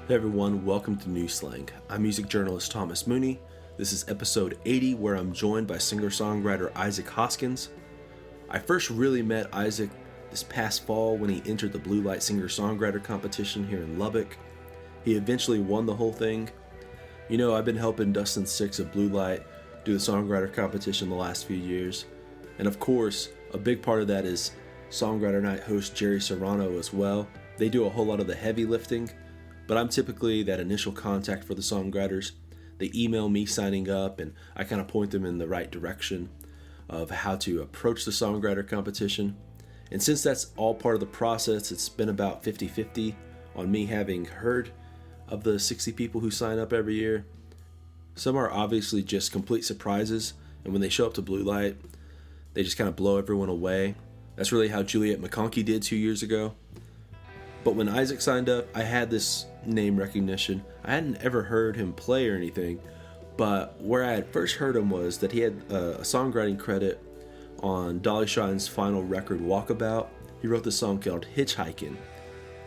Hey everyone, welcome to New Slang. I'm music journalist Thomas Mooney. This is episode 80 where I'm joined by singer-songwriter Isaac Hoskins. I first really met Isaac this past fall when he entered the Blue Light Singer-Songwriter Competition here in Lubbock. He eventually won the whole thing. You know, I've been helping Dustin Six of Blue Light do the songwriter competition the last few years. And of course, a big part of that is Songwriter Night host Jerry Serrano as well. They do a whole lot of the heavy lifting, but I'm typically that initial contact for the songwriters. They email me signing up, and I kind of point them in the right direction of how to approach the songwriter competition. And since that's all part of the process, it's been about 50-50 on me having heard of the 60 people who sign up every year. Some are obviously just complete surprises, and when they show up to Blue Light, they just kind of blow everyone away. That's really how Juliet McConkey did 2 years ago. But when Isaac signed up, I had this name recognition. I hadn't ever heard him play or anything, but where I had first heard him was that he had a songwriting credit on Dolly Shine's final record, Walkabout. He wrote this song called Hitchhiking.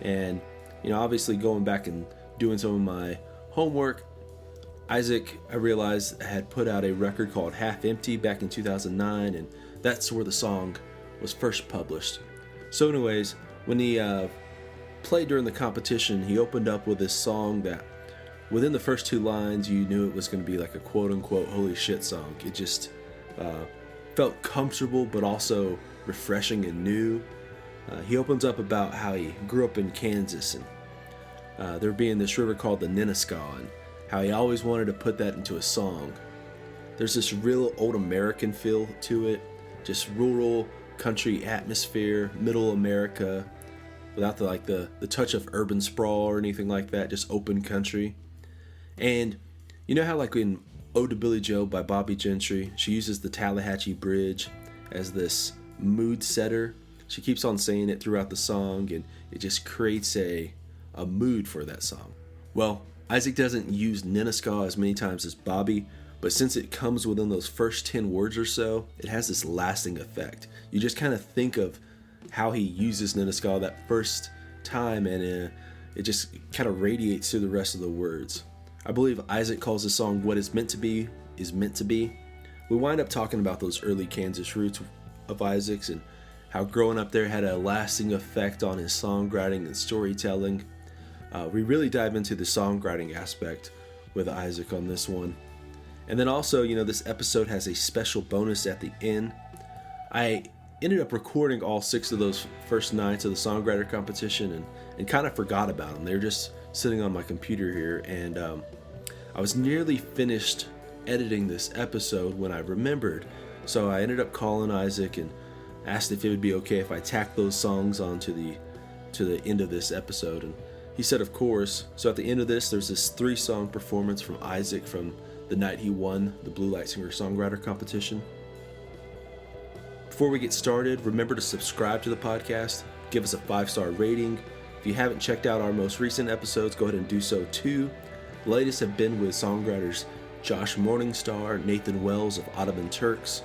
And, you know, obviously going back and doing some of my homework, Isaac, I realized, had put out a record called Half Empty back in 2009, and that's where the song was first published. So anyways, when he played during the competition, he opened up with this song that within the first two lines you knew it was going to be like a quote-unquote holy shit song. It just felt comfortable but also refreshing and new. He opens up about how he grew up in Kansas and there being this river called the Nenaskaw, and how he always wanted to put that into a song. There's this real old American feel to it, just rural country atmosphere, middle America, without the touch of urban sprawl or anything like that, just open country. And you know how like in Ode to Billy Joe by Bobby Gentry, she uses the Tallahatchie Bridge as this mood setter. She keeps on saying it throughout the song, and it just creates a mood for that song. Well, Isaac doesn't use Nenaskaw as many times as Bobby, but since it comes within those first 10 words or so, it has this lasting effect. You just kind of think of how he uses Nenaskaw that first time, and it just kind of radiates through the rest of the words. I believe Isaac calls the song What Is Meant to Be is Meant to Be. We wind up talking about those early Kansas roots of Isaac's and how growing up there had a lasting effect on his songwriting and storytelling. We really dive into the songwriting aspect with Isaac on this one. And then also, you know, this episode has a special bonus at the end. I ended up recording all 6 of those first nights of the songwriter competition and kind of forgot about them. They were just sitting on my computer here, and I was nearly finished editing this episode when I remembered. So I ended up calling Isaac and asked if it would be okay if I tacked those songs onto the end of this episode, and he said of course. So at the end of this, there's this 3-song performance from Isaac from the night he won the Blue Light Singer-Songwriter Competition. Before we get started, remember to subscribe to the podcast, give us a 5-star rating. If you haven't checked out our most recent episodes, go ahead and do so too. The latest have been with songwriters Josh Morningstar, Nathan Wells of Ottoman Turks.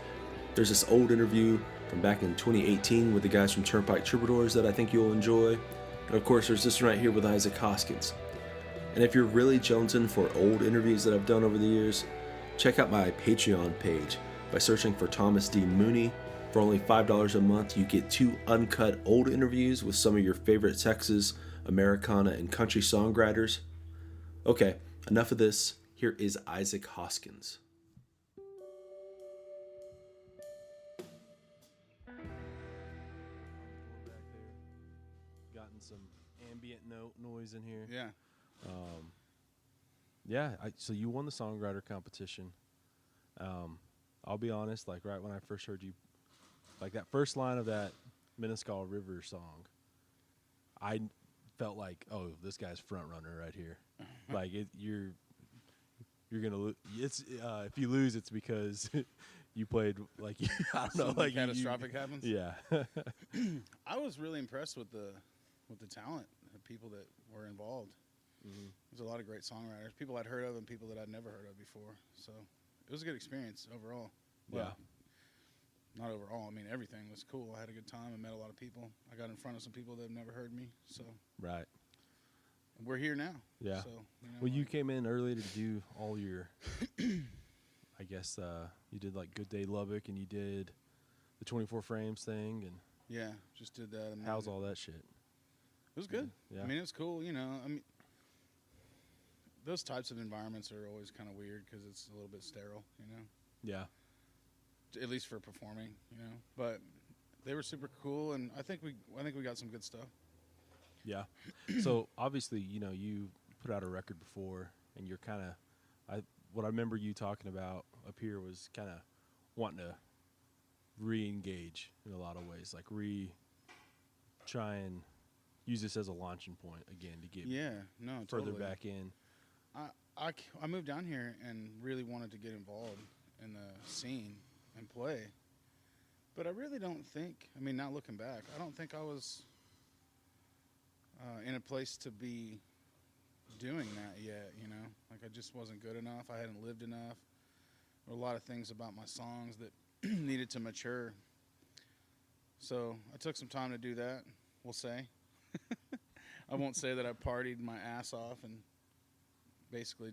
There's this old interview from back in 2018 with the guys from Turnpike Troubadours that I think you'll enjoy. And of course, there's this one right here with Isaac Hoskins. And if you're really jonesing for old interviews that I've done over the years, check out my Patreon page by searching for Thomas D. Mooney. For only $5 a month, you get 2 uncut old interviews with some of your favorite Texas, Americana, and country songwriters. Okay, enough of this. Here is Isaac Hoskins. Gotten some ambient noise in here. Yeah. So you won the songwriter competition. I'll be honest, like right when I first heard you, like that first line of that Nenaskaw River song, I felt like, oh, this guy's front runner right here. Like you're gonna lose. It's if you lose, it's because you played like I don't know, something like catastrophic happens. Yeah. I was really impressed with the talent, the people that were involved. Mm-hmm. There's a lot of great songwriters, people I'd heard of and people that I'd never heard of before. So it was a good experience overall. Yeah. Not overall. I mean, everything was cool. I had a good time. I met a lot of people. I got in front of some people that have never heard me. So Right. we're here now. Yeah. So, Well, you came in early to do all your, I guess, you did like Good Day Lubbock and you did the 24 frames thing. And yeah, just did that. And how's all that shit? It was good. Yeah. I mean, it was cool. I mean, those types of environments are always kind of weird because it's a little bit sterile, Yeah. At least for performing, But they were super cool, and I think we got some good stuff. Yeah. So obviously, you put out a record before, and you're kind of, what I remember you talking about up here was kind of wanting to re-engage in a lot of ways, like try and use this as a launching point again to get further totally. back in. I moved down here and really wanted to get involved in the scene and play, but I really don't think. I mean, now looking back, I don't think I was in a place to be doing that yet. Like I just wasn't good enough. I hadn't lived enough. There were a lot of things about my songs that needed to mature. So I took some time to do that. We'll say. I won't say that I partied my ass off and basically,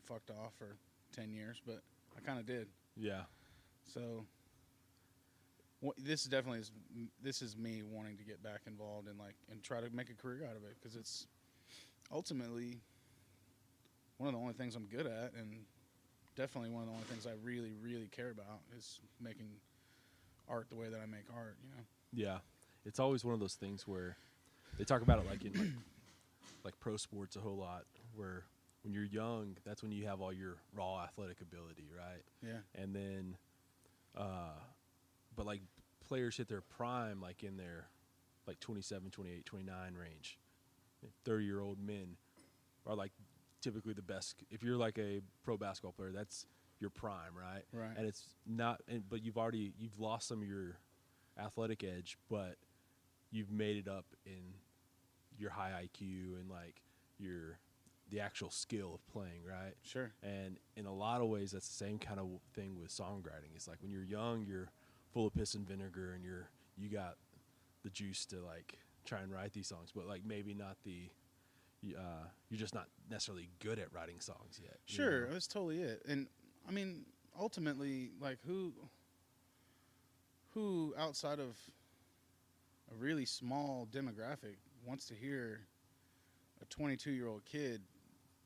fucked off for 10 years, but I kind of did. Yeah. So this is me wanting to get back involved and try to make a career out of it, because it's ultimately one of the only things I'm good at, and definitely one of the only things I really, really care about is making art the way that I make art, Yeah. It's always one of those things where they talk about it like in like pro sports a whole lot, where when you're young, that's when you have all your raw athletic ability, right? Yeah. And then, but like players hit their prime, like in their like 27, 28, 29 range. 30-year-old men are like typically the best. If you're like a pro basketball player, that's your prime, right? Right. And it's not, but you've lost some of your athletic edge, but you've made it up in your high IQ and like the actual skill of playing, right? Sure. And in a lot of ways, that's the same kind of thing with songwriting. It's like when you're young, you're full of piss and vinegar, and you got the juice to like try and write these songs, but like maybe not you're just not necessarily good at writing songs yet. Sure, that's totally it. And I mean, ultimately, like who outside of a really small demographic wants to hear a 22-year-old kid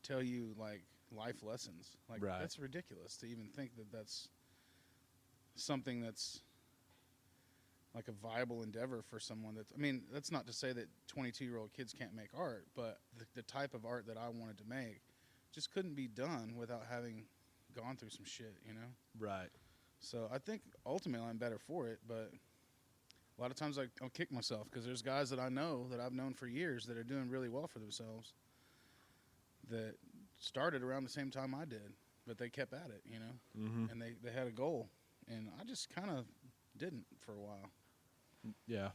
tell you like life lessons? Like, right. That's ridiculous to even think that that's something that's like a viable endeavor for someone. That's not to say that 22-year-old kids can't make art, but the type of art that I wanted to make just couldn't be done without having gone through some shit, Right. So I think ultimately I'm better for it, but a lot of times I'll kick myself because there's guys that I know that I've known for years that are doing really well for themselves that started around the same time I did, but they kept at it, Mm-hmm. and they had a goal, and I just kind of didn't for a while. Yeah.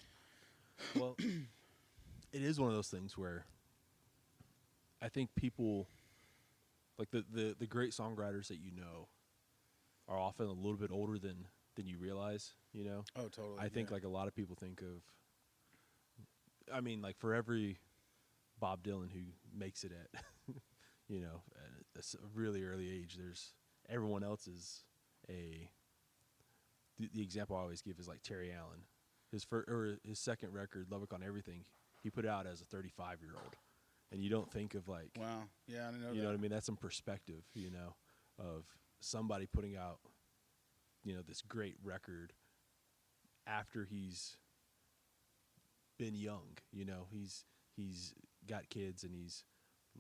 Well, it is one of those things where I think people, like the great songwriters that are often a little bit older than you realize, Oh, totally. I think like a lot of people think of, I mean, like for every Bob Dylan who makes it at, at a really early age, everyone else is the example I always give is like Terry Allen. His second record, Lubbock on Everything, he put out as a 35-year-old. And you don't think of like, wow, yeah, I didn't know that. You know what I mean? That's some perspective, of somebody putting out, this great record after he's been young. He's got kids and he's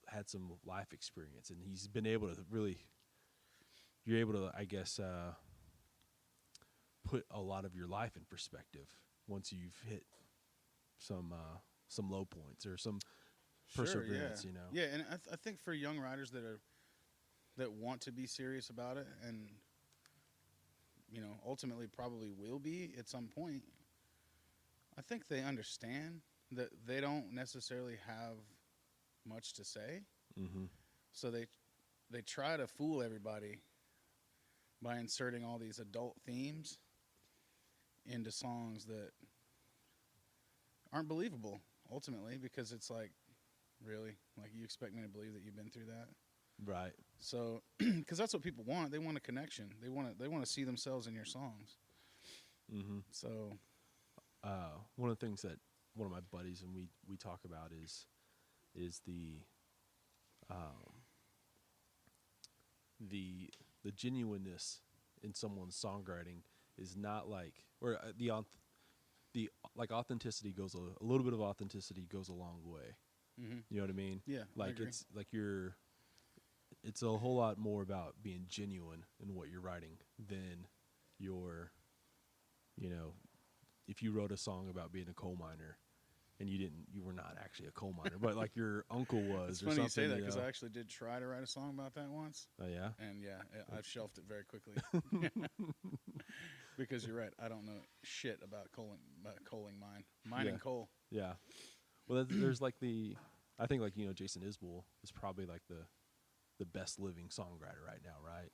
had some life experience, and he's been able to really, you're able to, I guess, put a lot of your life in perspective once you've hit some low points or some perseverance, Yeah, and I think for young writers that want to be serious about it and, ultimately probably will be at some point, I think they understand that they don't necessarily have much to say. Mm-hmm. So they try to fool everybody by inserting all these adult themes into songs that aren't believable ultimately, because it's like, really? Like, you expect me to believe that you've been through that? Right. So, because that's what people want. They want a connection. They want to see themselves in your songs. Mm-hmm. So, one of the things that one of my buddies and we talk about is the genuineness in someone's songwriting is not like, or the like authenticity goes a little bit of authenticity goes a long way. mm-hmm. You know what I mean? Yeah, I Like agree. it's like it's a whole lot more about being genuine in what you're writing than your, you know, if you wrote a song about being a coal miner and you were not actually a coal miner, but like your uncle was. It's or funny something, you say that, because know? I actually did try to write a song about that once. Oh yeah. And yeah, I've shelved it very quickly. Because you're right. I don't know shit about mining Yeah. coal. Yeah. Well, there's like I think like, you know, Jason Isbell is probably like the best living songwriter right now, right?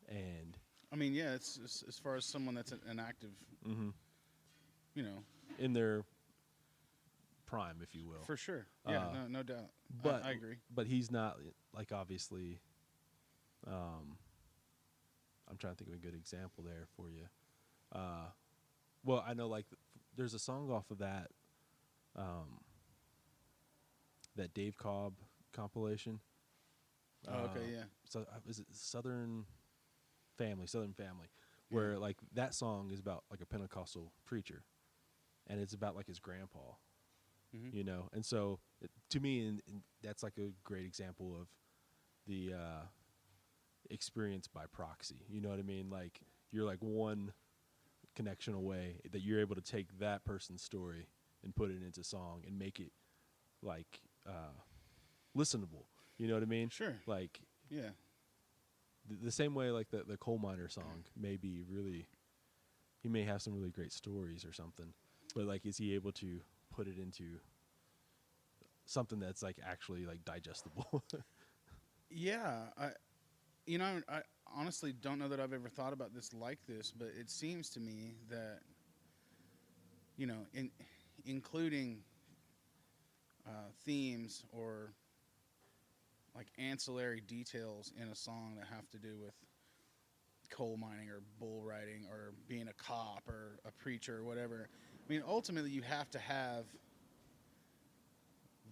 And I mean, yeah, it's as far as someone that's an active, you know, in their prime, if you will. for sure. Yeah, no doubt. But I agree. But he's not like, obviously. I'm trying to think of a good example there for you. Well, I know like there's a song off of that that Dave Cobb compilation. Oh, okay, yeah. So is it Southern Family, where like that song is about like a Pentecostal preacher, and it's about like his grandpa, Mm-hmm. you know. And so to me, and that's like a great example of the experience by proxy. You know what I mean? Like you're like one connection away that you're able to take that person's story and put it into song and make it like listenable. You know what I mean? Sure. Like Yeah. the same way like the coal miner song may be really, he may have some really great stories or something, but like is he able to put it into something that's like actually like digestible? Yeah, I honestly don't know that I've ever thought about this like this, but it seems to me that, you know, including themes or like ancillary details in a song that have to do with coal mining or bull riding or being a cop or a preacher or whatever. I mean, ultimately, you have to have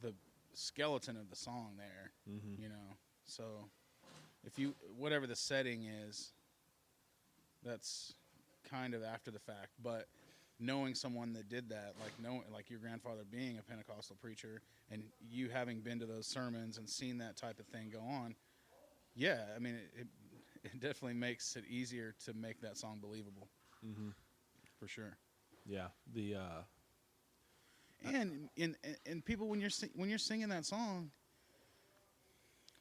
the skeleton of the song there, Mm-hmm. you know. So if you, whatever the setting is, that's kind of after the fact. But knowing someone that did that, like your grandfather being a Pentecostal preacher and you having been to those sermons and seen that type of thing go on, yeah, I mean, it definitely makes it easier to make that song believable. Mm-hmm. For sure. Yeah. The And people, when you're singing that song,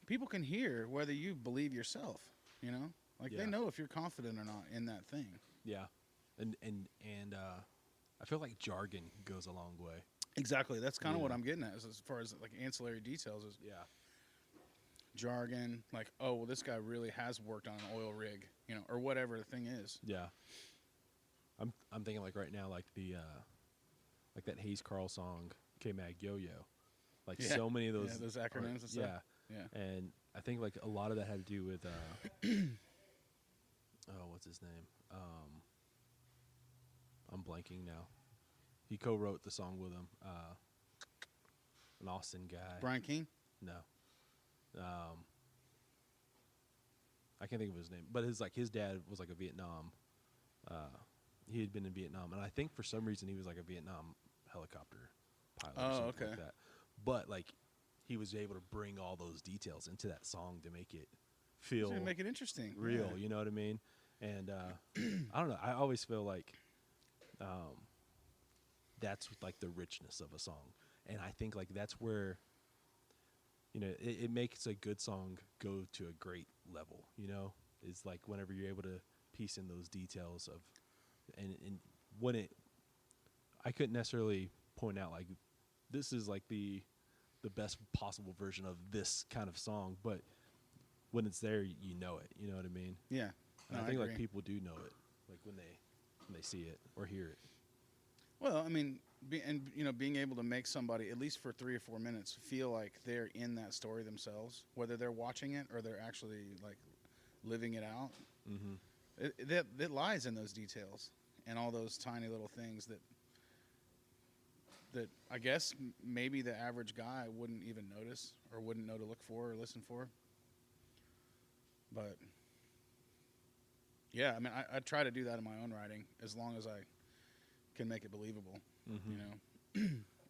people can hear whether you believe yourself, you know? Like Yeah. they know if you're confident or not in that thing. yeah, and I feel like jargon goes a long way. Exactly. That's kind of Yeah. what I'm getting at, as far as like ancillary details is Yeah. jargon, like, oh, well, this guy really has worked on an oil rig, you know, or whatever the thing is. Yeah. I'm thinking like right now, like the like that Hayes Carl song, K-Mag Yo-Yo. Like Yeah. so many of those, Yeah, those acronyms and stuff. Yeah. Yeah. And I think like a lot of that had to do with oh, what's his name? I'm blanking now. He co-wrote the song with him. An Austin guy. Brian King? No. I can't think of his name, but his dad was like a Vietnam. He had been in Vietnam, and I think for some reason he was like a Vietnam helicopter pilot or something okay. like that. But like he was able to bring all those details into that song to make it feel To make it interesting. real. Yeah. You know what I mean? And I don't know. I always feel like that's like the richness of a song, and I think like that's where, you know, it makes a good song go to a great level. You know, is like whenever you're able to piece in those details of, and when I couldn't necessarily point out like this is like the best possible version of this kind of song, but when it's there, you know it. You know what I mean? Yeah. And No, I think agree. like people do know it, like when they see it or hear it. Well, I mean, being able to make somebody, at least for 3 or 4 minutes, feel like they're in that story themselves, whether they're watching it or they're actually like living it out. It lies in those details and all those tiny little things that I guess maybe the average guy wouldn't even notice or wouldn't know to look for or listen for. But yeah, I mean, I try to do that in my own writing as long as I can make it believable, you know?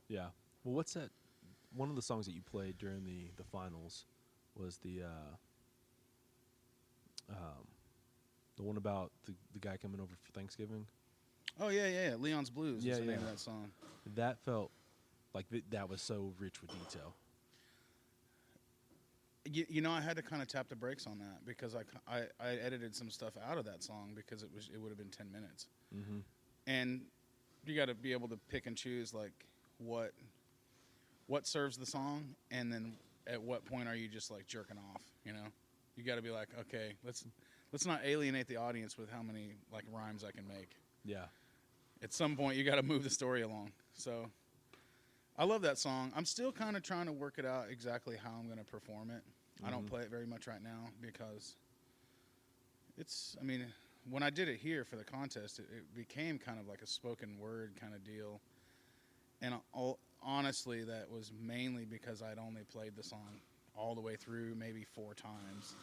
Yeah. Well, what's that? One of the songs that you played during the finals was the one about the guy coming over for Thanksgiving. Oh, yeah. Leon's Blues is the name of that song. That felt like that was so rich with detail. You know, I had to kind of tap the brakes on that because I edited some stuff out of that song because it would have been 10 minutes. And you got to be able to pick and choose like what serves the song, and then at what point are you just like jerking off, you know? You got to be like, okay, let's not alienate the audience with how many like rhymes I can make. Yeah. At some point you got to move the story along. So I love that song. I'm still kind of trying to work it out exactly how I'm going to perform it. I don't play it very much right now because I mean, when I did it here for the contest, it became kind of like a spoken word kind of deal. And honestly, that was mainly because I'd only played the song all the way through maybe 4 times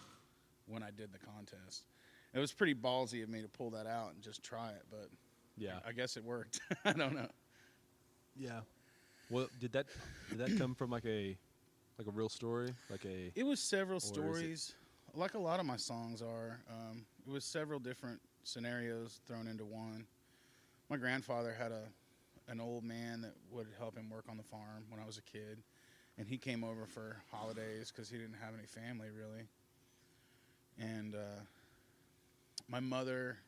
when I did the contest. It was pretty ballsy of me to pull that out and just try it, but yeah, I guess it worked. I don't know. Yeah. Well, did that come from like a real story? It was several stories, like a lot of my songs are. It was several different scenarios thrown into one. My grandfather had an old man that would help him work on the farm when I was a kid, and he came over for holidays because he didn't have any family really. And my mother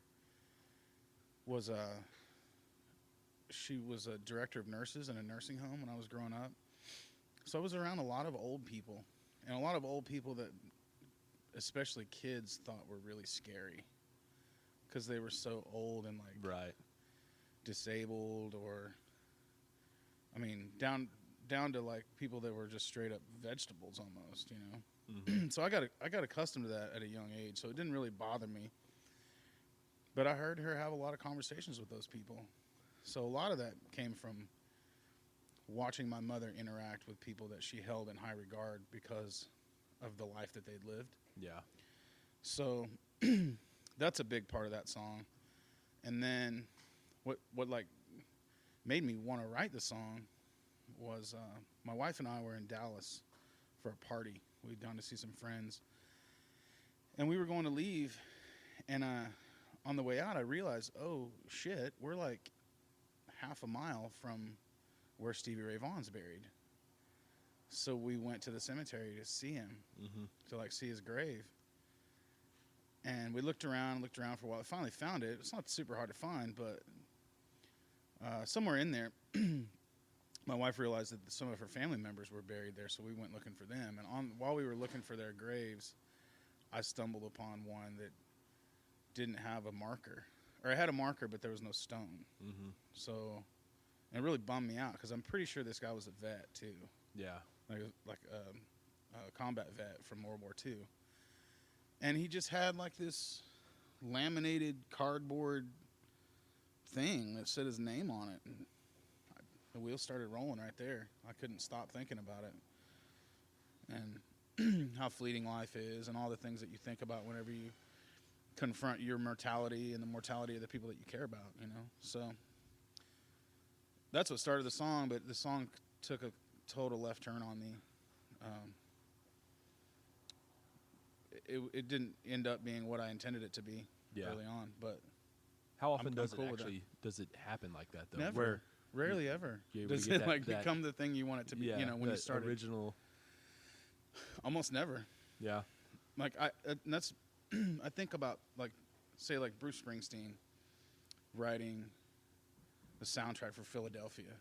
was she was a director of nurses in a nursing home when I was growing up. So I was around a lot of old people, and a lot of old people that especially kids thought were really scary because they were so old and like disabled, or I mean down to like people that were just straight up vegetables almost, you know. So I got accustomed to that at a young age, so it didn't really bother me. But I heard her have a lot of conversations with those people. So a lot of that came from watching my mother interact with people that she held in high regard because of the life that they'd lived. Yeah. So that's a big part of that song. And then what like made me want to write the song was my wife and I were in Dallas for a party. We'd gone to see some friends. And we were going to leave, and on the way out I realized, oh shit, we're like half a mile from where Stevie Ray Vaughan's buried. So we went to the cemetery to see him, to like see his grave. And we looked around for a while. I finally found it. It's not super hard to find, but somewhere in there, my wife realized that some of her family members were buried there, so we went looking for them. And while we were looking for their graves, I stumbled upon one that didn't have a marker. Or it had a marker, but there was no stone. So it really bummed me out because I'm pretty sure this guy was a vet too. Yeah. Like a combat vet from World War II. And he just had like this laminated cardboard thing that said his name on it. And the wheels started rolling right there. I couldn't stop thinking about it. And how fleeting life is and all the things that you think about whenever you confront your mortality and the mortality of the people that you care about, you know? So that's what started the song, but the song took a total left turn on me. It didn't end up being what I intended it to be early on, but how often I'm does cool it happen like that though? Never. Rarely ever. Does it become the thing you want it to be, you know, when you start original? Almost never. Yeah. Like that's I think about like say like Bruce Springsteen writing the soundtrack for Philadelphia.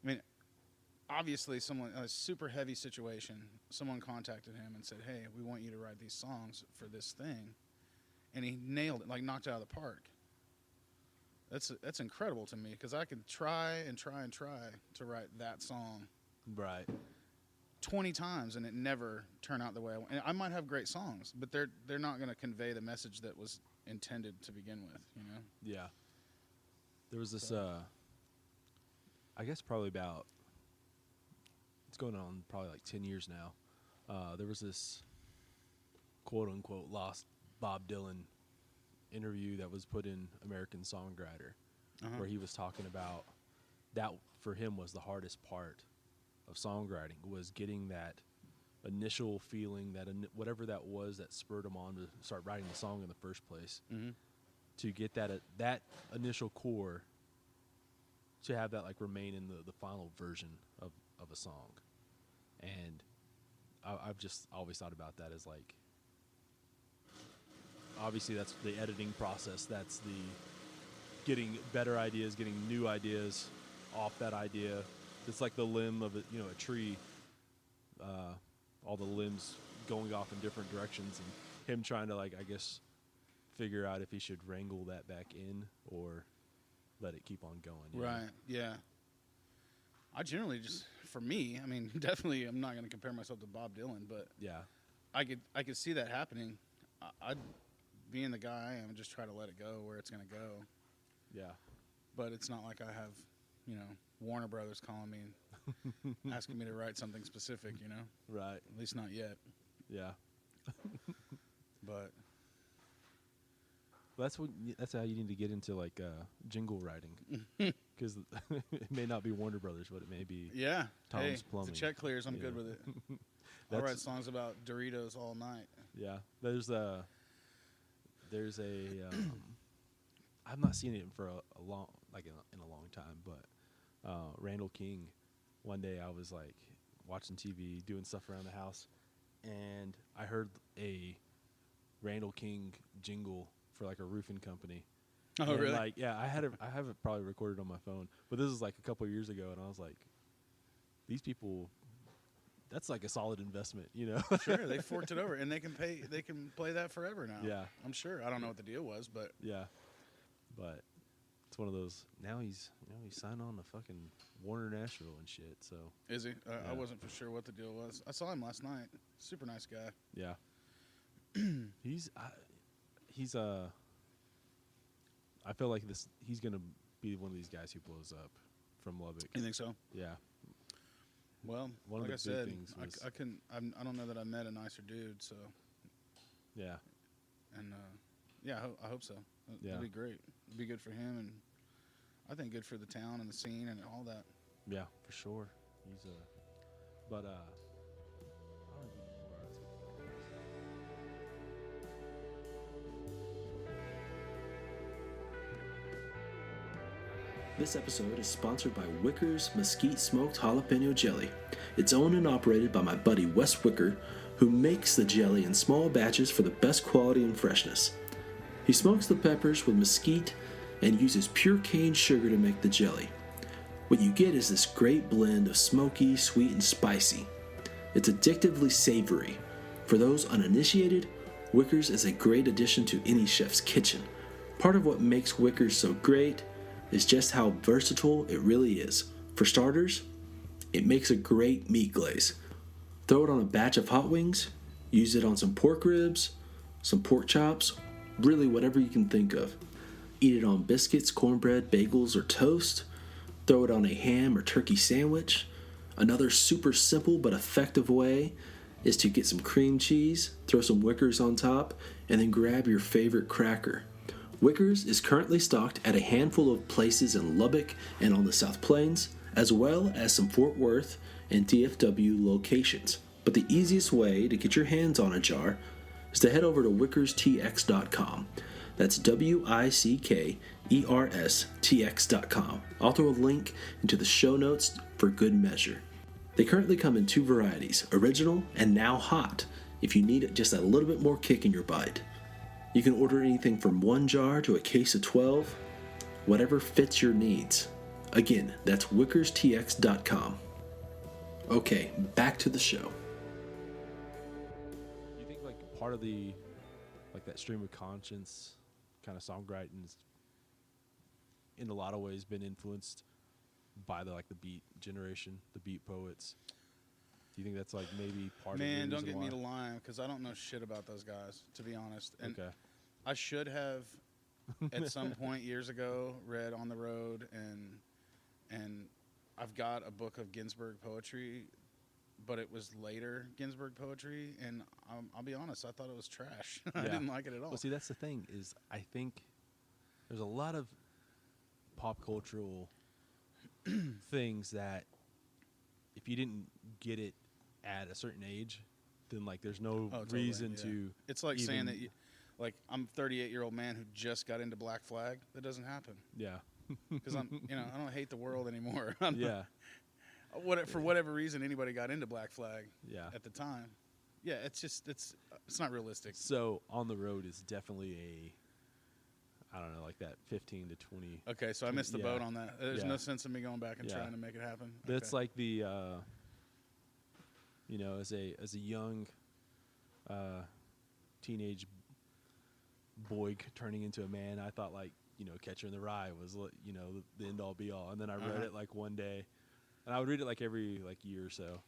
I mean, obviously someone, a super heavy situation, someone contacted him and said, hey, we want you to write these songs for this thing. And he nailed it, like knocked it out of the park. that's incredible to me because I could try and try and try to write that song Right. 20 times and it never turn out the way I want. And I might have great songs, but they're not going to convey the message that was intended to begin with, you know? Yeah. There was this, I guess probably about, it's going on probably like 10 years now. There was this quote unquote lost Bob Dylan interview that was put in American Songwriter, where he was talking about that for him was the hardest part of songwriting, was getting that initial feeling, that whatever that was that spurred him on to start writing the song in the first place, to get that initial core, to have that like remain in the final version of a song. And I've just always thought about that as like, obviously that's the editing process, that's the getting better ideas, getting new ideas off that idea. It's like the limb of a tree, all the limbs going off in different directions, and him trying to, like, I guess, figure out if he should wrangle that back in or let it keep on going. Right. Yeah. I generally just, for me, I mean, definitely, I'm not going to compare myself to Bob Dylan, but Yeah. I could see that happening. I'd being the guy I am, just try to let it go where it's going to go. Yeah. But it's not like I have, Warner Brothers calling me and asking me to write something specific, Right. At least not yet. Yeah. But That's how you need to get into like jingle writing, because it may not be Warner Brothers, but it may be yeah, Tom's hey, Plumbing. if the check clears, I'm good with it. I'll That's- write songs about Doritos all night. Yeah, there's a I've not seen it for a long, like in a long time, but Randall King. One day I was like watching TV, doing stuff around the house, and I heard a Randall King jingle for like a roofing company. Oh, And, really? Like, yeah, I have it probably recorded on my phone, but this is like a couple of years ago, and I was like, these people, that's like a solid investment, Sure, they forked it over, and they can play that forever now. Yeah. I'm sure. I don't know what the deal was, but Yeah, but it's one of those. Now he's signed on to fucking Warner Nashville and shit. So is he? Yeah. I wasn't for sure what the deal was. I saw him last night. Super nice guy. yeah, he's I feel like he's gonna be one of these guys who blows up from Lubbock. You think so? Yeah, Well, One of like the I big said, things was- I don't know that I met a nicer dude. So, yeah, and yeah, I hope so. Yeah. It'd be great. It'd be good for him, and I think good for the town and the scene and all that. yeah, for sure. He's but I don't know where I was going with this. This episode is sponsored by Wicker's Mesquite Smoked Jalapeno Jelly. It's owned and operated by my buddy Wes Wicker, who makes the jelly in small batches for the best quality and freshness. He smokes the peppers with mesquite and uses pure cane sugar to make the jelly. What you get is this great blend of smoky, sweet, and spicy. It's addictively savory. For those uninitiated, Wicker's is a great addition to any chef's kitchen. Part of what makes Wicker's so great is just how versatile it really is. For starters, it makes a great meat glaze. Throw it on a batch of hot wings, use it on some pork ribs, some pork chops, really whatever you can think of. Eat it on biscuits, cornbread, bagels, or toast. Throw it on a ham or turkey sandwich. Another super simple but effective way is to get some cream cheese, throw some Wickers on top, and then grab your favorite cracker. Wickers is currently stocked at a handful of places in Lubbock and on the South Plains, as well as some Fort Worth and DFW locations. But the easiest way to get your hands on a jar is to head over to wickerstx.com. That's WICKERSTX.com. I'll throw a link into the show notes for good measure. They currently come in two varieties, original and now hot, if you need just a little bit more kick in your bite. You can order anything from 1 jar to a case of 12, whatever fits your needs. Again, that's wickerstx.com. Okay, back to the show. You think like part of the, like that stream of conscience kind of songwriting is in a lot of ways been influenced by the beat generation, the beat poets? Do you think that's like maybe part of the reason don't get why? me to lie, because I don't know shit about those guys, to be honest. And Okay. I should have at some point years ago read On the Road, and I've got a book of Ginsberg poetry, but it was later Ginsberg poetry, and I'll be honest, I thought it was trash. I didn't like it at all. Well, see, that's the thing is I think there's a lot of pop cultural things that if you didn't get it at a certain age, then like there's no reason to. It's like saying that, like, I'm a 38-year-old man who just got into Black Flag. That doesn't happen. Yeah. Because I don't hate the world anymore. Yeah. For whatever reason, anybody got into Black Flag. Yeah. At the time. Yeah, it's not realistic. So On the Road is definitely I don't know, like that 15 to 20. Okay, so I missed the boat on that. There's no sense in me going back and Yeah. trying to make it happen. That's like the as a young teenage boy turning into a man, I thought like Catcher in the Rye was the end all be all, and then I read it like one day, and I would read it like every year or so,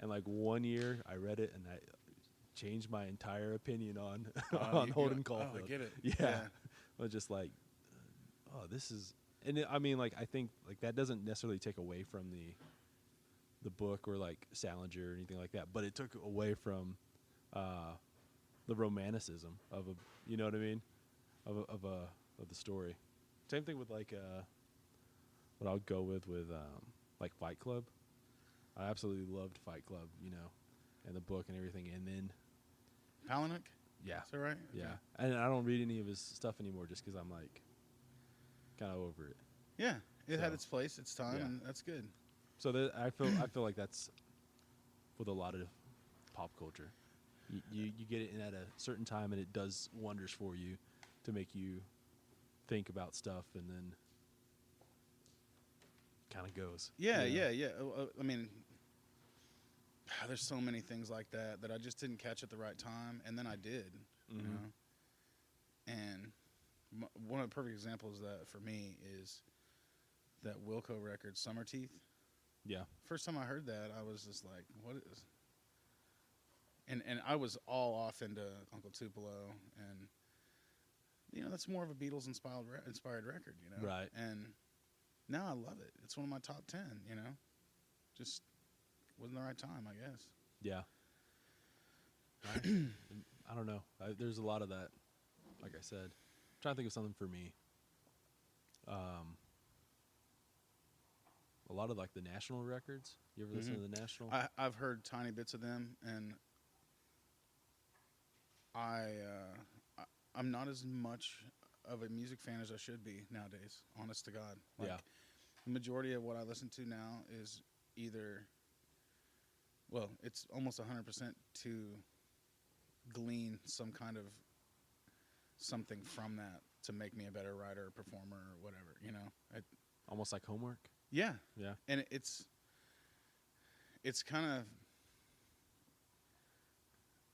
and like one year I read it and I changed my entire opinion on Holden Caulfield. Oh, I get it. Yeah. I was just like, oh, this is, and I mean, like, I think like that doesn't necessarily take away from the book or like Salinger or anything like that, but it took away from the romanticism of a, you know what I mean, of the story. Same thing with like what I would go with like Fight Club. I absolutely loved Fight Club, and the book and everything, and then Palahniuk? yeah, Is that right? yeah, Okay. and I don't read any of his stuff anymore just because I'm like kind of over it. Yeah, it had So, its place, its time, yeah. and that's good. So I feel like that's with a lot of pop culture. You get it in at a certain time, and it does wonders for you to make you think about stuff, and then kind of goes. Yeah. I mean, there's so many things like that I just didn't catch at the right time, and then I did, you Mhm. know. And one of the perfect examples of that for me is that Wilco record, Summer Teeth. Yeah. First time I heard that, I was just like, "What is?" And I was all off into Uncle Tupelo, and that's more of a Beatles inspired record, Right. And now I love it. It's one of my top 10. Just wasn't the right time, I guess. Yeah. I don't know. There's a lot of that. Like I said, I'm trying to think of something for me. A lot of like the National records. You ever listen to the National? I've heard tiny bits of them, and I'm not as much of a music fan as I should be nowadays, honest to God. Like, Yeah. The majority of what I listen to now is either, well, it's almost 100% to glean some kind of something from that to make me a better writer or performer or whatever, Almost like homework. Yeah. Yeah. And it's kind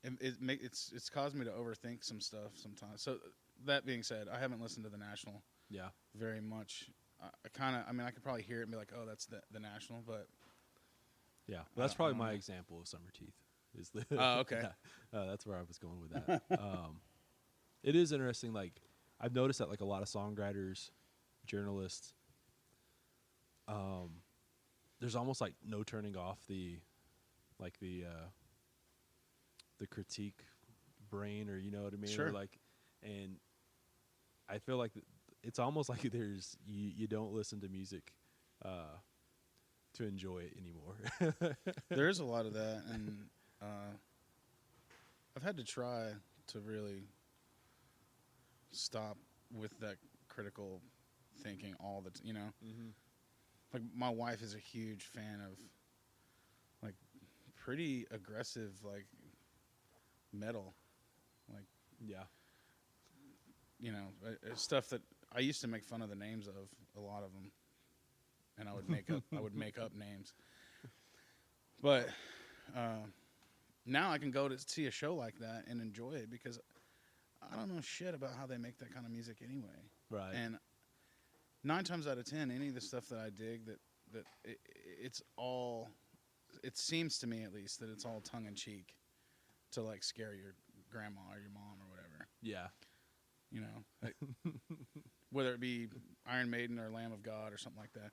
of, it's caused me to overthink some stuff sometimes. So that being said, I haven't listened to the National Yeah. very much. I could probably hear it and be like, oh, that's the National, but Yeah. Well, that's probably don't my know. example of Summer Teeth. Is the Oh, okay. that's where I was going with that. It is interesting. Like I've noticed that like a lot of songwriters, journalists, there's almost like no turning off the critique brain, or you know what I mean? Sure. Or like, and I feel like it's almost like there's you don't listen to music to enjoy it anymore. there is a lot of that, and I've had to try to really stop with that critical thinking all the Mm-hmm. Like my wife is a huge fan of like pretty aggressive like metal, like Yeah. Stuff that I used to make fun of the names of a lot of them, and I would make up names. But now I can go to see a show like that and enjoy it because I don't know shit about how they make that kind of music anyway. Right. And 9 times out of 10, any of the stuff that I dig, it's all, it seems to me at least that it's all tongue in cheek to like scare your grandma or your mom or whatever. Yeah. You know, like, whether it be Iron Maiden or Lamb of God or something like that.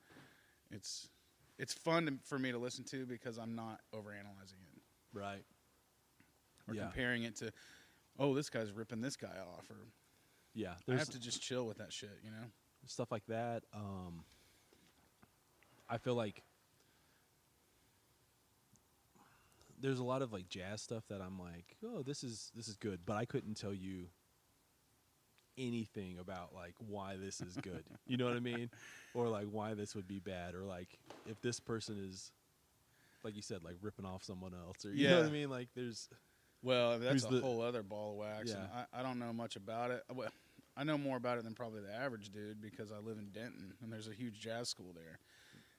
It's fun for me to listen to because I'm not overanalyzing it. Right. Or comparing it to, oh, this guy's ripping this guy off, or yeah, I have to just chill with that shit, you know? Stuff like that. I feel like there's a lot of like jazz stuff that I'm like, oh, this is good, but I couldn't tell you anything about like why this is good. You know what I mean? Or like why this would be bad, or like if this person is, like you said, like ripping off someone else, or you know what I mean? Like there's, well, that's a whole other ball of wax. Yeah. And I don't know much about it. Well, I know more about it than probably the average dude because I live in Denton and there's a huge jazz school there.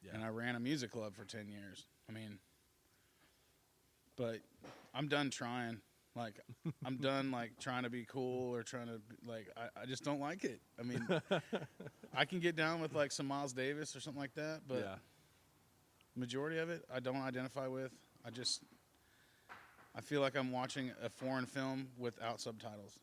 Yeah. And I ran a music club for 10 years. I mean, but I'm done trying. Like, I'm done, like, trying to be cool or trying to, like, I just don't like it. I mean, I can get down with, like, some Miles Davis or something like that, but majority of it I don't identify with. I feel like I'm watching a foreign film without subtitles.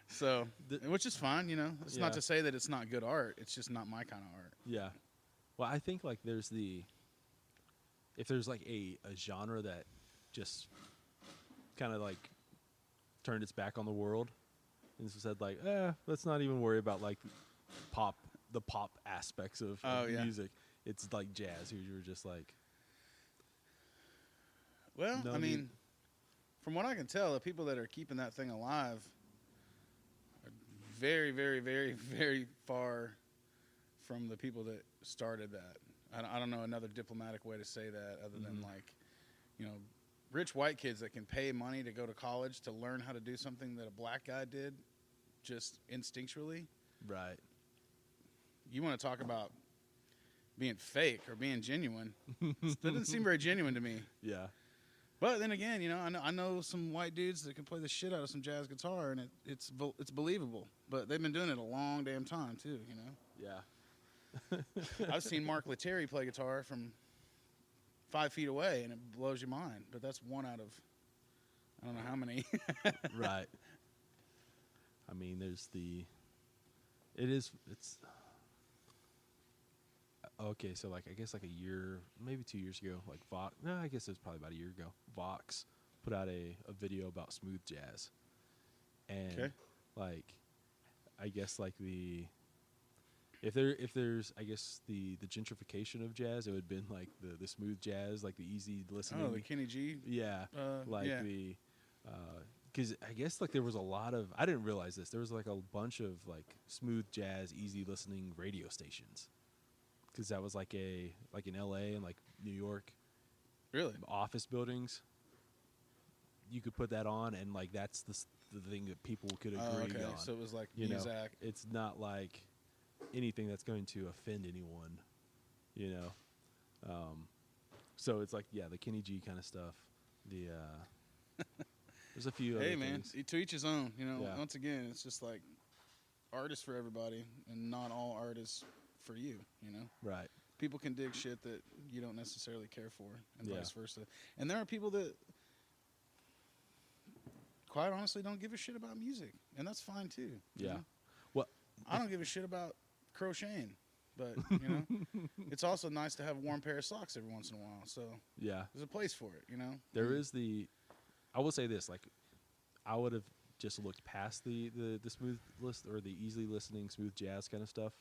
So, which is fine, you know. It's not to say that it's not good art. It's just not my kind of art. Yeah. Well, I think, like, if there's, like, a genre that just kind of, like, turned its back on the world and said, like, let's not even worry about, like, the pop aspects of music. It's, like, jazz, who you're just, like... Well, I mean, from what I can tell, the people that are keeping that thing alive are very, very, very, very far from the people that started that. I don't know another diplomatic way to say that other than, like, you know, rich white kids that can pay money to go to college to learn how to do something that a black guy did just instinctually. Right. You want to talk about being fake or being genuine. That doesn't seem very genuine to me. Yeah. But then again, you know, I know some white dudes that can play the shit out of some jazz guitar, and it's believable. But they've been doing it a long damn time too, you know. Yeah. I've seen Mark Lettieri play guitar from 5 feet away, and it blows your mind. But that's one out of I don't know how many. Right. I mean, it's okay. So like, I guess like a year, maybe 2 years ago, like Vox. No, I guess it was probably about a year ago. Vox put out a video about smooth jazz, and like, I guess like if there's I guess the gentrification of jazz, it would have been like the smooth jazz, like the easy listening. Oh, the Kenny G. Yeah, because I guess like there was a lot of, I didn't realize this, there was like a bunch of like smooth jazz, easy listening radio stations. Because that was like in LA and like New York, really, office buildings. You could put that on, and like that's the thing that people could agree on. So it was like you Muzak. know, it's not like anything that's going to offend anyone, you know. So it's like the Kenny G kind of stuff. There's a few. Hey other man, things. to each his own. You know, Yeah. once again, it's just like art is for everybody, and not all art is for you. You know, Right. people can dig shit that you don't necessarily care for, and vice versa. And there are people that, quite honestly, don't give a shit about music, and that's fine too. you Yeah. know? Well, I don't give a shit about crocheting, but you know, it's also nice to have a warm pair of socks every once in a while. So yeah. there's a place for it. You know, There is I will say this, like, I would have just looked past the smooth list or the easily listening smooth jazz kind of stuff.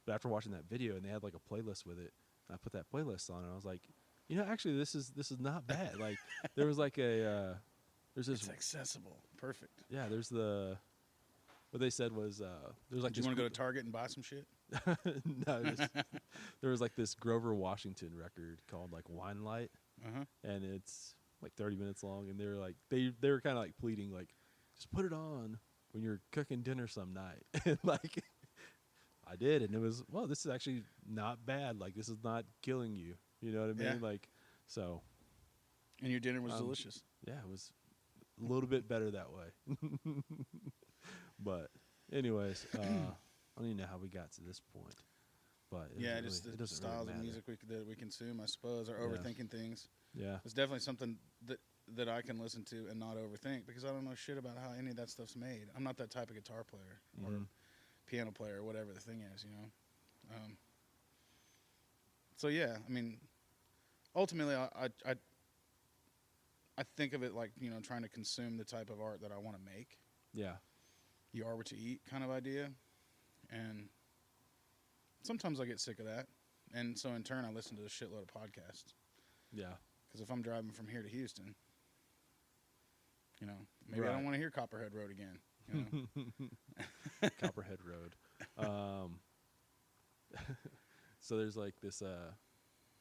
But after watching that video, and they had like a playlist with it, and I put that playlist on, and I was like, you know, actually this is not bad. Like, there was like there's this. It's accessible, perfect. Yeah, there's what they said was there's like. Do you want to go to Target and buy some shit? No, there was like this Grover Washington record called like Wine Light, and it's like 30 minutes long, and they're like they were kind of like pleading like, just put it on when you're cooking dinner some night, and like I did, and it was, well, this is actually not bad. Like, this is not killing you. You know what I mean? Yeah. Like, so. And your dinner was delicious. Yeah, it was a little bit better that way. But anyways, I don't even know how we got to this point, but just it the doesn't styles really of music that we consume, I suppose, or overthinking things. Yeah, It's definitely something that I can listen to and not overthink because I don't know shit about how any of that stuff's made. I'm not that type of guitar player or piano player or whatever the thing is, you know. So yeah, I mean, ultimately, I think of it like, you know, trying to consume the type of art that I want to make. yeah, You are what you eat kind of idea, and sometimes I get sick of that, and so in turn I listen to a shitload of podcasts. yeah. Because if I'm driving from here to Houston, you know, maybe I don't want to hear Copperhead Road again. You know? Copperhead Road. So there's like this.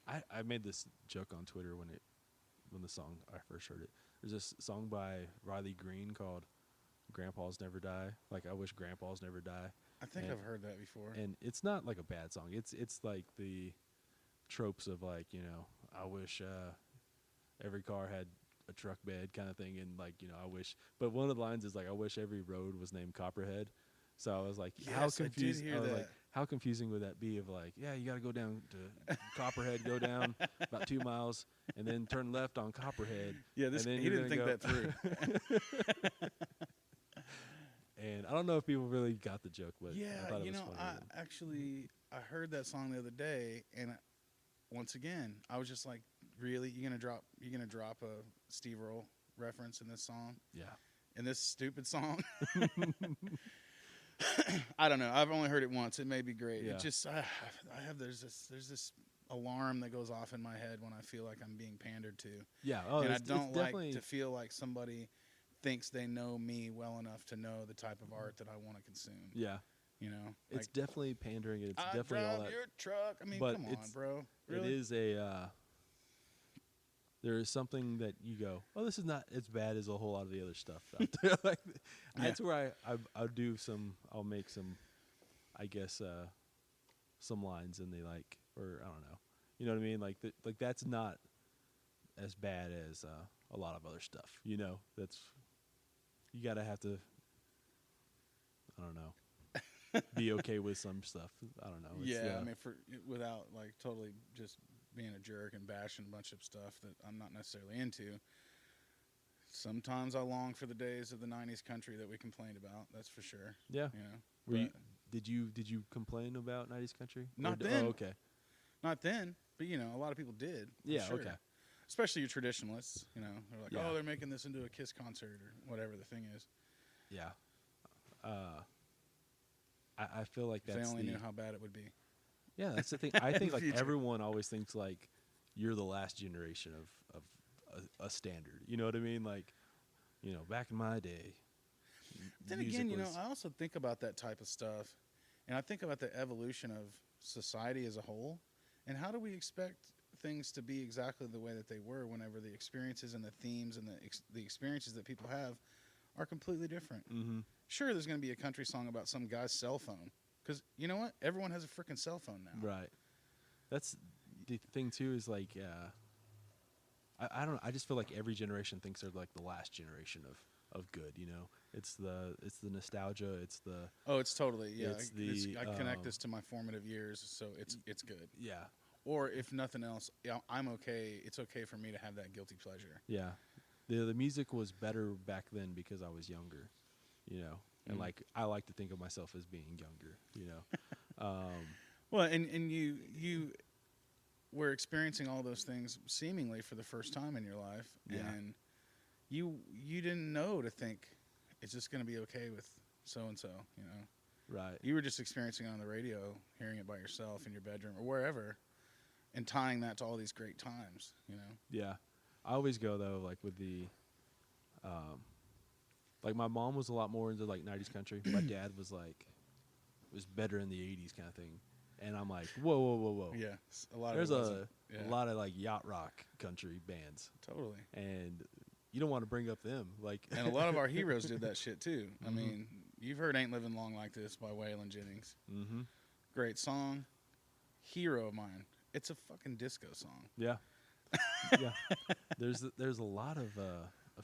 I made this joke on Twitter when the song I first heard it. There's this song by Riley Green called "Grandpas Never Die." Like I wish grandpas never die. I think I've heard that before. And it's not like a bad song. It's like the tropes of like, you know, I wish every car had a truck bed kind of thing, and like, you know, I wish. But one of the lines is like, I wish every road was named Copperhead. So I was like, how confused? I was like, how confusing would that be? Of like, yeah, you got to go down to Copperhead, go down about 2 miles, and then turn left on Copperhead. Yeah, and then he didn't think that through. And I don't know if people really got the joke, but yeah, I thought it you was know, funny. I heard that song the other day, and once again, I was just like, really, you're gonna drop a Steve Earle reference in this song? Yeah. In this stupid song? I don't know. I've only heard it once. It may be great. Yeah. It just there's this alarm that goes off in my head when I feel like I'm being pandered to. Yeah. Oh, and I it's don't like definitely to feel like somebody thinks they know me well enough to know the type of art that I want to consume. Yeah. You know, It's like, definitely pandering. It's I definitely all drive that. your truck. I mean, But come on, bro. Really? It is a. There is something that you go, oh, this is not as bad as a whole lot of the other stuff out there. Like, that's where I'll do some. I'll make some, I guess, some lines, and they like, or I don't know, you know what I mean? Like that's not as bad as a lot of other stuff. You know, that's you gotta have to. I don't know. Be okay with some stuff. I don't know. Yeah, I mean, without like totally just being a jerk and bashing a bunch of stuff that I'm not necessarily into. Sometimes I long for the days of the '90s country that we complained about. That's for sure. Yeah. You know. Did you complain about '90s country? Not then. Oh, okay. Not then, but you know, a lot of people did. Yeah. Sure. Okay. Especially your traditionalists. You know, they're like, Yeah. oh, they're making this into a Kiss concert or whatever the thing is. Yeah. I feel like If that's they only knew how bad it would be. Yeah, that's the thing. I think like Future. everyone always thinks like you're the last generation of a standard. You know what I mean? Like, you know, back in my day. Then again, you know, I also think about that type of stuff, and I think about the evolution of society as a whole, and how do we expect things to be exactly the way that they were whenever the experiences and the themes and the experiences that people have are completely different. Mm-hmm. Sure, there's going to be a country song about some guy's cell phone, because you know what? Everyone has a freaking cell phone now. Right. That's the thing too. Is like, I don't know. I just feel like every generation thinks they're like the last generation of good. You know, it's the nostalgia. It's the it's totally It's I connect this to my formative years, so it's good. Yeah. Or if nothing else, I'm okay. It's okay for me to have that guilty pleasure. Yeah. The music was better back then because I was younger, you know, and like I like to think of myself as being younger, you know. Well, and you were experiencing all those things seemingly for the first time in your life, and you didn't know to think it's just going to be okay with so and so, you know. Right. You were just experiencing it on the radio, hearing it by yourself in your bedroom or wherever, and tying that to all these great times, you know. Yeah. I always go though, like with the, like my mom was a lot more into like '90s country. My dad was like, was better in the '80s kind of thing, and I'm like, whoa. Yeah, There's a lot of like yacht rock country bands. Totally. And you don't want to bring up them, like. And a lot of our heroes did that shit too. I mean, you've heard "Ain't Living Long Like This" by Waylon Jennings. Mm-hmm. Great song, hero of mine. It's a fucking disco song. Yeah. Yeah, there's a lot of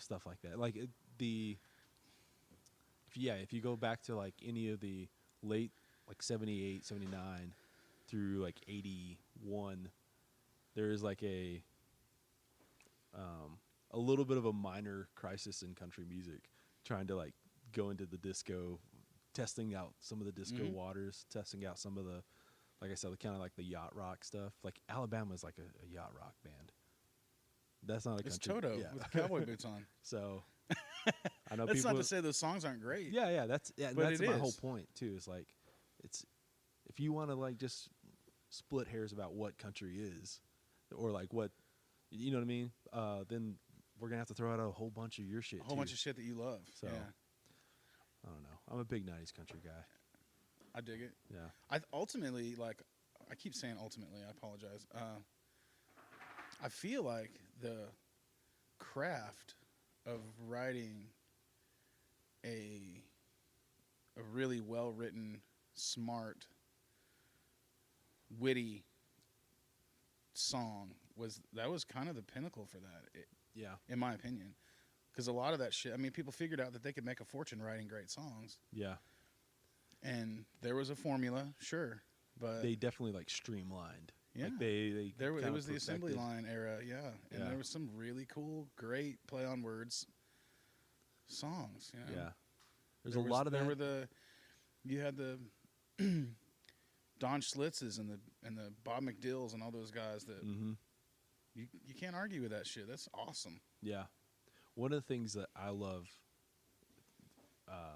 stuff like that. Like if you go back to like any of the late like 78, 79 through like 81, there is like a little bit of a minor crisis in country music, trying to like go into the disco, testing out some of the disco waters, testing out some of the, like I said, kind of like the yacht rock stuff. Like Alabama's like a yacht rock band. That's not a country. It's Toto with cowboy boots on. So I know That's people. not to say those songs aren't great. That's But that's it my is. whole point too. Is like, it's if you want to like just split hairs about what country is, or like what, you know what I mean, then we're gonna have to throw out a whole bunch of your shit. A whole bunch of shit that you love. So Yeah. I don't know. I'm a big '90s country guy. I dig it. Yeah. I ultimately, like, I keep saying ultimately, I apologize. I feel like the craft of writing a really well written, smart, witty song was kind of the pinnacle for that, Yeah. in my opinion. Because a lot of that shit, I mean, people figured out that they could make a fortune writing great songs, Yeah. and there was a formula, sure, but They definitely like streamlined. yeah, Like they it kinda was the assembly perfected- line era, yeah, and Yeah. there was some really cool, great play on words songs. You know? Yeah. There's There a was- lot of that. There were you had the Don Schlitzes and the Bob McDills and all those guys that Mm-hmm. you can't argue with that shit. That's awesome. Yeah. One of the things that I love, one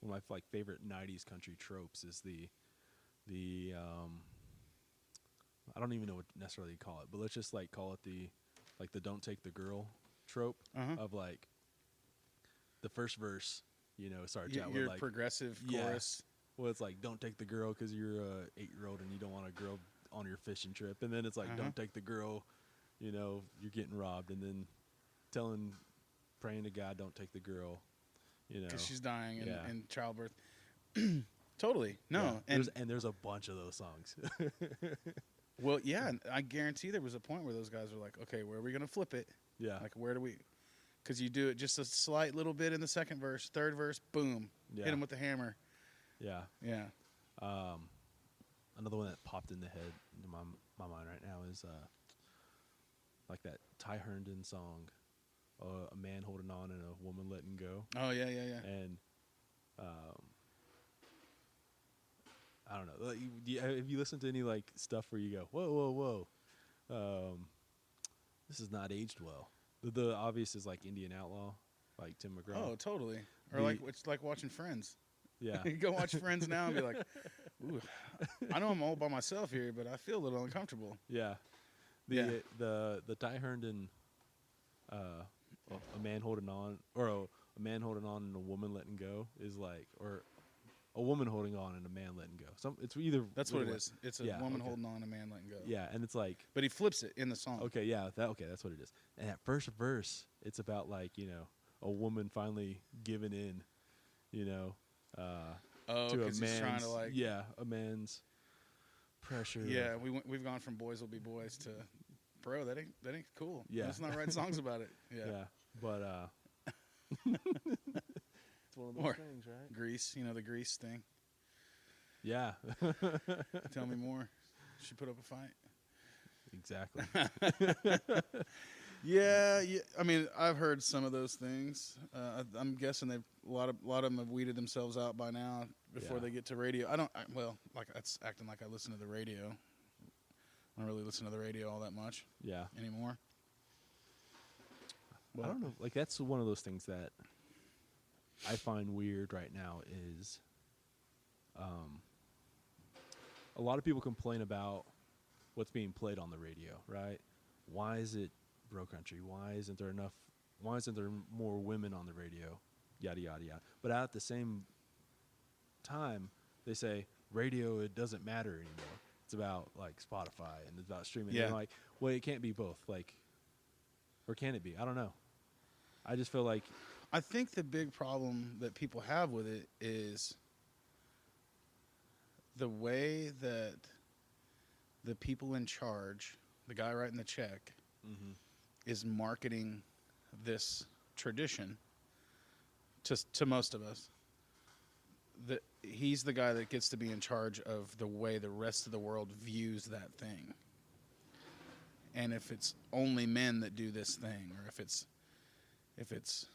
of my like favorite '90s country tropes is the I don't even know what necessarily call it, but let's just like call it the "don't take the girl" trope of like the first verse, starts out with Your like progressive yeah. chorus. well, it's like don't take the girl because you're a 8-year-old and you don't want a girl on your fishing trip, and then it's like don't take the girl, you're getting robbed, and then praying to God, don't take the girl, Because she's dying Yeah. in childbirth. Totally. No. Yeah. And There's a bunch of those songs. well, yeah, and I guarantee there was a point where those guys were like, okay, where are we going to flip it? Yeah. Like, where do we? Because you do it just a slight little bit in the second verse, third verse, boom, Yeah. hit him with the hammer. Yeah. Yeah. Another one that popped in the head in my mind right now is like that Ty Herndon song, "A Man Holding On and a Woman Letting Go," Oh yeah. and I don't know. Like, have you listened to any like stuff where you go, whoa, this is not aged well? The obvious is like Indian Outlaw, like Tim McGraw. Oh, totally. Or The- like it's like watching Friends. Yeah. You go watch Friends now and be like, ooh, I know I'm all by myself here, but I feel a little uncomfortable. Yeah. The Ty Herndon, a man holding on, or a man holding on and a woman letting go is like, or a woman holding on and a man letting go. It's either. That's what it either way. is. It's a Yeah, woman okay. holding on, a man letting go. Yeah, and it's like, But he flips it in the song. okay, yeah, that's what it is. And that first verse, it's about like, a woman finally giving in, Oh, to a because man's, he's trying to like. a man's pressure. Yeah, we've gone from boys will be boys to, bro, that ain't cool. Yeah. Let's not write songs about it. Yeah. Yeah, but it's one of those Or- things, right? Grease, the Grease thing. Yeah, Tell me more. She put up a fight. exactly. Yeah. I mean, I've heard some of those things. I'm guessing a lot of them have weeded themselves out by now before Yeah. they get to radio. That's acting like I listen to the radio. I don't really listen to the radio all that much Yeah, anymore. I don't know. Like that's one of those things that I find weird right now is, a lot of people complain about what's being played on the radio, right? Why is it bro country? Why isn't there more women on the radio? Yada yada yada. But at the same time, they say radio, it doesn't matter anymore. It's about like Spotify and it's about streaming. Yeah. And I'm like, well, it can't be both. Like, or can it be? I don't know. I just feel like, I think the big problem that people have with it is the way that the people in charge, the guy writing the check, is marketing this tradition to most of us. he's the guy that gets to be in charge of the way the rest of the world views that thing. And if it's only men that do this thing, or if it's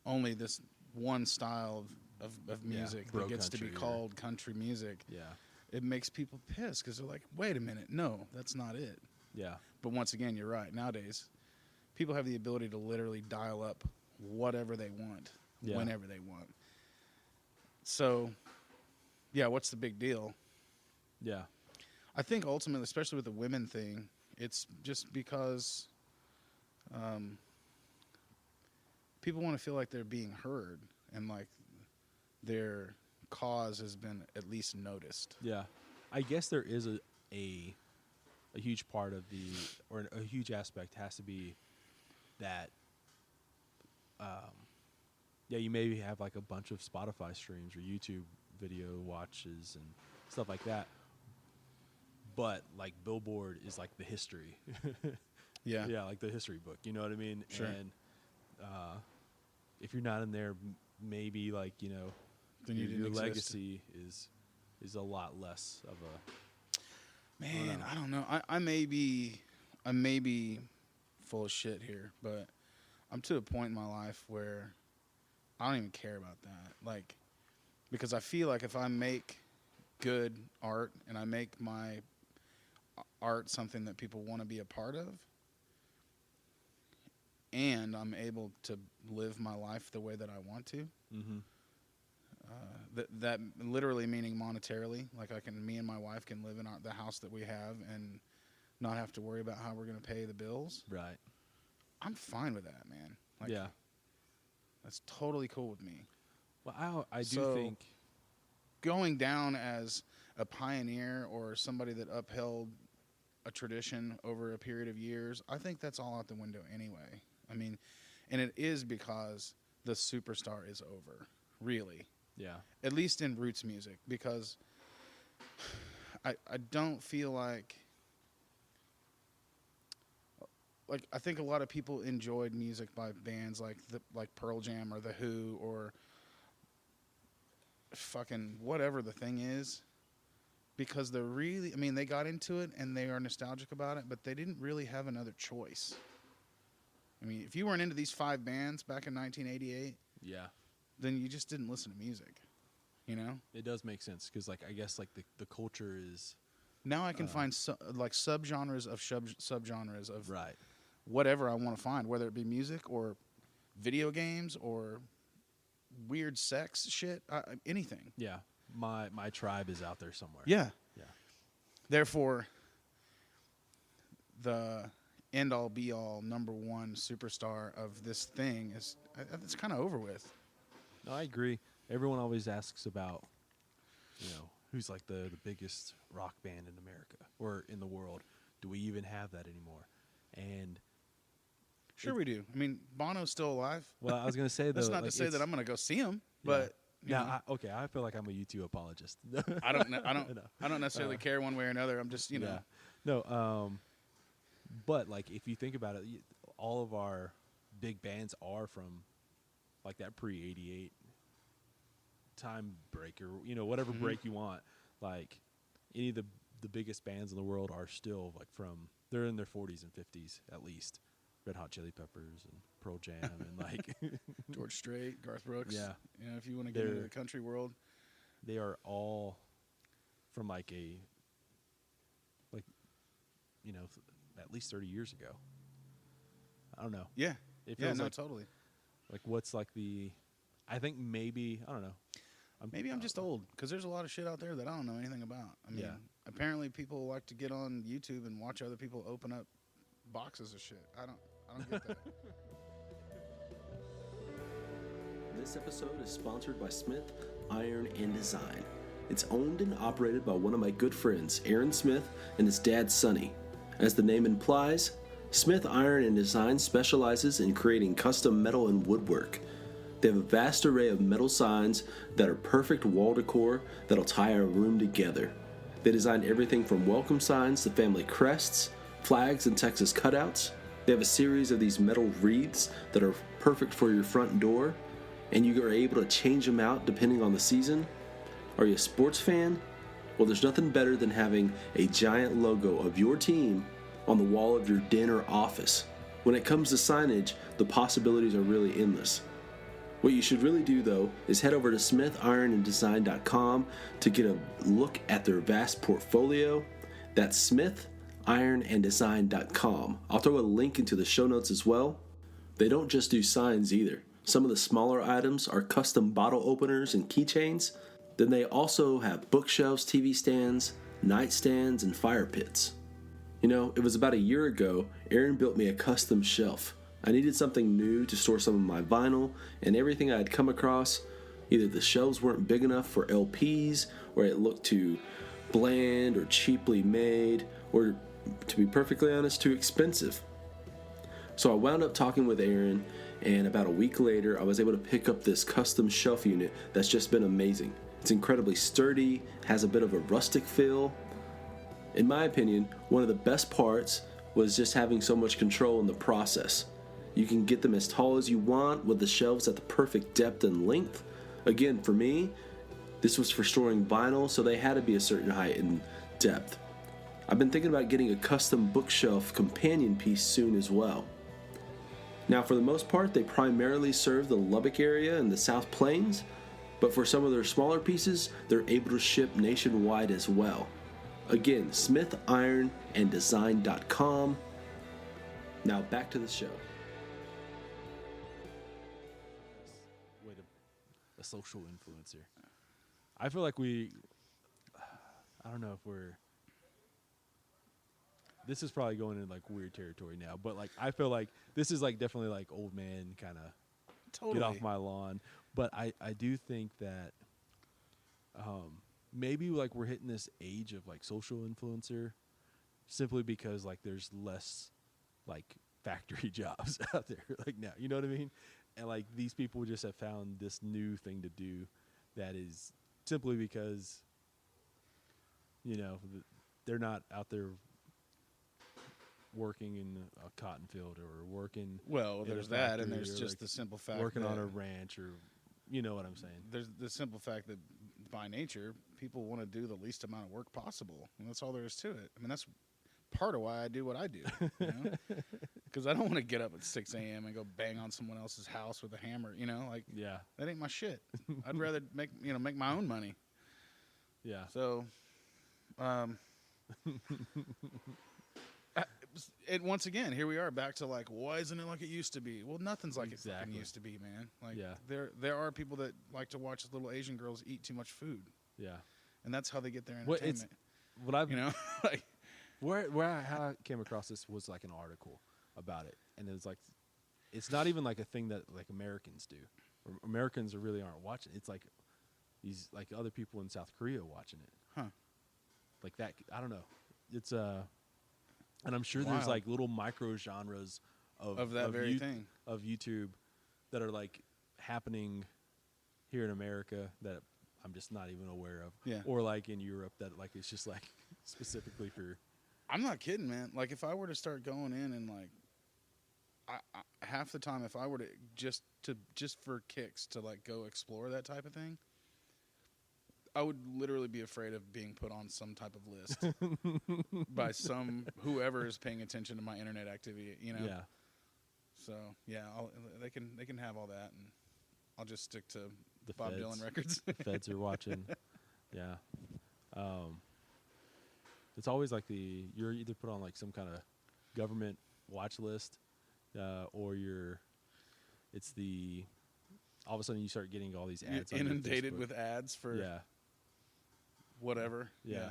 only this one style of music that gets to be called country music, it makes people pissed because they're like, wait a minute, no, that's not it. Yeah. But once again, you're right. Nowadays, people have the ability to literally dial up whatever they want, whenever they want. So, yeah, what's the big deal? Yeah. I think ultimately, especially with the women thing, it's just because people want to feel like they're being heard and like their cause has been at least noticed. Yeah. I guess there is a huge part of or a huge aspect has to be that, you maybe have like a bunch of Spotify streams or YouTube video watches and stuff like that. But like Billboard is like the history. Yeah. Yeah, like the history book. You know what I mean? Sure. And if you're not in there, maybe like, then your legacy is a lot less of a... Man, I don't know. I may be full of shit here, but I'm to a point in my life where I don't even care about that. Like, because I feel like if I make good art and I make my art something that people want to be a part of, and I'm able to live my life the way that I want to, that literally meaning monetarily, like me and my wife can live in the house that we have and not have to worry about how we're going to pay the bills. Right. I'm fine with that, man. Like, yeah. That's totally cool with me. Well, I do think going down as a pioneer or somebody that upheld a tradition over a period of years, I think that's all out the window anyway. I mean, and it is because the superstar is over, really. Yeah. At least in roots music, because I don't feel like I think a lot of people enjoyed music by bands like Pearl Jam or The Who or fucking whatever the thing is, because they're really, I mean, they got into it and they are nostalgic about it, but they didn't really have another choice. I mean, if you weren't into these 5 bands back in 1988, then you just didn't listen to music, you know? It does make sense because, like, I guess like the culture is now I can find subgenres of subgenres of right. Whatever I want to find, whether it be music or video games or weird sex shit, anything. Yeah, my tribe is out there somewhere. Yeah. Yeah. Therefore, the end-all, be-all, number one superstar of this thing it's kind of over with. No, I agree. Everyone always asks about, who's like the biggest rock band in America or in the world. Do we even have that anymore? And sure we do. I mean, Bono's still alive. Well, I was going to say, though. That's not to say that I'm going to go see him, but... Yeah, I feel like I'm a U2 apologist. I don't necessarily care one way or another. I'm just, Yeah. No, but, like, if you think about it, all of our big bands are from, like, that pre-88 time break or, whatever break you want. Like, any of the biggest bands in the world are still, like, they're in their 40s and 50s at least. Red Hot Chili Peppers and Pearl Jam and, like... George Strait, Garth Brooks. Yeah. If you want to get into the country world. They are all from, like, at least 30 years ago. I don't know. Yeah. It feels totally. Like, what's, like, I think maybe, I don't know. Maybe I'm just old, because there's a lot of shit out there that I don't know anything about. I mean, apparently people like to get on YouTube and watch other people open up boxes of shit. I don't get that. This episode is sponsored by Smith Iron and Design. It's owned and operated by one of my good friends, Aaron Smith, and his dad, Sonny. As the name implies, Smith Iron and Design specializes in creating custom metal and woodwork. They have a vast array of metal signs that are perfect wall decor that'll tie a room together. They design everything from welcome signs to family crests, flags, and Texas cutouts. They have a series of these metal wreaths that are perfect for your front door, and you are able to change them out depending on the season. Are you a sports fan? Well, there's nothing better than having a giant logo of your team on the wall of your den or office. When it comes to signage, the possibilities are really endless. What you should really do, though, is head over to smithironanddesign.com to get a look at their vast portfolio. That's smithironanddesign.com. I'll throw a link into the show notes as well. They don't just do signs either. Some of the smaller items are custom bottle openers and keychains. Then they also have bookshelves, TV stands, nightstands, and fire pits. You know, it was about a year ago, Aaron built me a custom shelf. I needed something new to store some of my vinyl, and everything I had come across, either the shelves weren't big enough for LPs, or it looked too bland or cheaply made, or, to be perfectly honest, too expensive. So I wound up talking with Aaron, and about a week later, I was able to pick up this custom shelf unit that's just been amazing. It's incredibly sturdy, has a bit of a rustic feel. In my opinion, one of the best parts was just having so much control in the process. You can get them as tall as you want with the shelves at the perfect depth and length. Again, for me, this was for storing vinyl, so they had to be a certain height and depth. I've been thinking about getting a custom bookshelf companion piece soon as well. Now, for the most part, they primarily serve the Lubbock area and the South Plains, but for some of their smaller pieces, they're able to ship nationwide as well. Again, smithironanddesign.com. Now back to the show. Wait, a social influencer. I feel like I don't know if this is probably going in like weird territory now, but like I feel like this is like definitely like old man kind of get off my lawn. But I do think that maybe like we're hitting this age of like social influencer simply because like there's less like factory jobs out there like now, you know what I mean? And like these people just have found this new thing to do that is simply because, you know, they're not out there working in a cotton field or working. Well, there's that, and there's just like the simple fact working on a ranch, or you know what I'm saying. There's the simple fact that by nature, people want to do the least amount of work possible, and that's all there is to it. I mean, that's part of why I do what I do, you know, because I don't want to get up at 6 a.m. and go bang on someone else's house with a hammer, you know, like that ain't my shit. I'd rather make my own money. Yeah. So, and once again, here we are back to like, why isn't it like it used to be? Well, nothing's like it fucking used to be, man. Like, there are people that like to watch little Asian girls eat too much food. Yeah, and that's how they get their entertainment. You know, like how I came across this was like an article about it, and it was like, it's not even like a thing that like Americans do, or Americans really aren't watching. It's like these like other people in South Korea watching it, like that. I don't know. It's and I'm sure there's like little micro genres of that very thing of YouTube that are like happening here in America that I'm just not even aware of. Yeah. Or like in Europe that like it's just like specifically for. I'm not kidding, man. Like if I were to start going in and like, I half the time if I were to just for kicks to like go explore that type of thing, I would literally be afraid of being put on some type of list by whoever is paying attention to my internet activity, you know? Yeah. So, yeah, they can have all that, and I'll just stick to the Bob Dylan records. The feds are watching. Yeah. It's always like you're either put on like some kind of government watch list, or all of a sudden you start getting all these ads. You're inundated with ads for whatever. Yeah.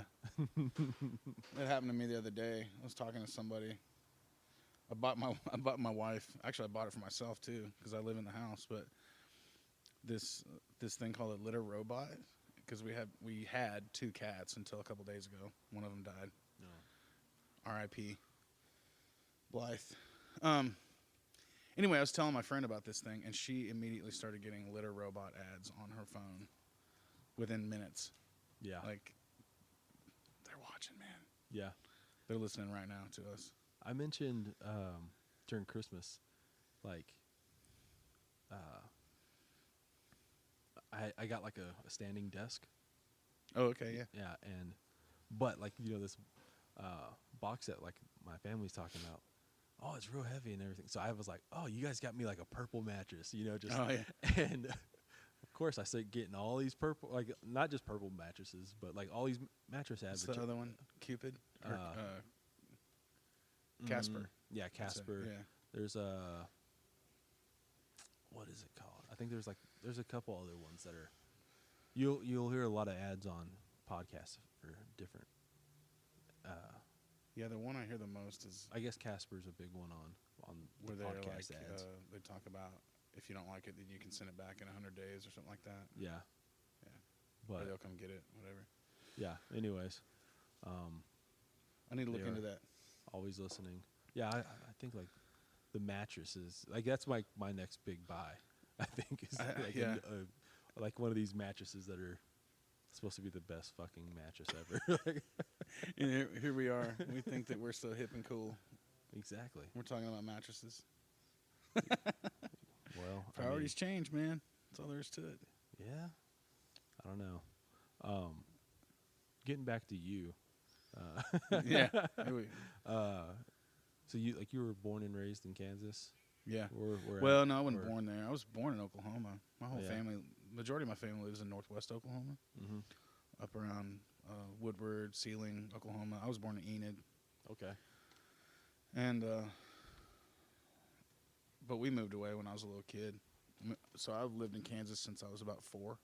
That happened to me the other day. I was talking to somebody. I bought my wife. Actually, I bought it for myself too because I live in the house. But this thing called a litter robot, because we had 2 cats until a couple days ago. One of them died. No. R.I.P. Blythe. Anyway, I was telling my friend about this thing, and she immediately started getting litter robot ads on her phone within minutes. Yeah. Like, they're watching, man. Yeah. They're listening right now to us. I mentioned during Christmas, like, I got like a standing desk Oh, okay, yeah. Yeah, but like this box set like my family's talking about. Oh, it's real heavy and everything. So I was like, oh, you guys got me like a purple mattress, just Oh, yeah. and of course I started getting all these purple, like not just purple mattresses, but like all these mattress What's ads. the other one? Cupid? Or, Casper. Yeah, That's it, Casper. yeah. There's what is it called? I think there's a couple other ones that are you'll hear a lot of ads on podcasts for different. Yeah, the one I hear the most is I guess Casper's a big one on the where they're podcast like, ads. they talk about if you don't like it, then you can send it back in 100 days or something like that. Yeah, Yeah. Or but they'll come get it, whatever. yeah. Anyways, I need to look They into are. that. always listening. Yeah, I think like the mattresses, like that's my next big buy. I think is like yeah. like one of these mattresses that are supposed to be the best fucking mattress ever. Like, And here we are. We think that we're so hip and cool. exactly. We're talking about mattresses. Well, Priorities change, man. That's all there is to it. Yeah, I don't know. Getting back to you. Yeah. Here we- So you were born and raised in Kansas? yeah. Or Well, no, I wasn't born there. I was born in Oklahoma. My whole Yeah. family, majority of my family lives in northwest Oklahoma, Mm-hmm. up around Woodward, Sealing, Oklahoma. I was born in Enid. Okay. And but we moved away when I was a little kid. So I've lived in Kansas since I was about 4,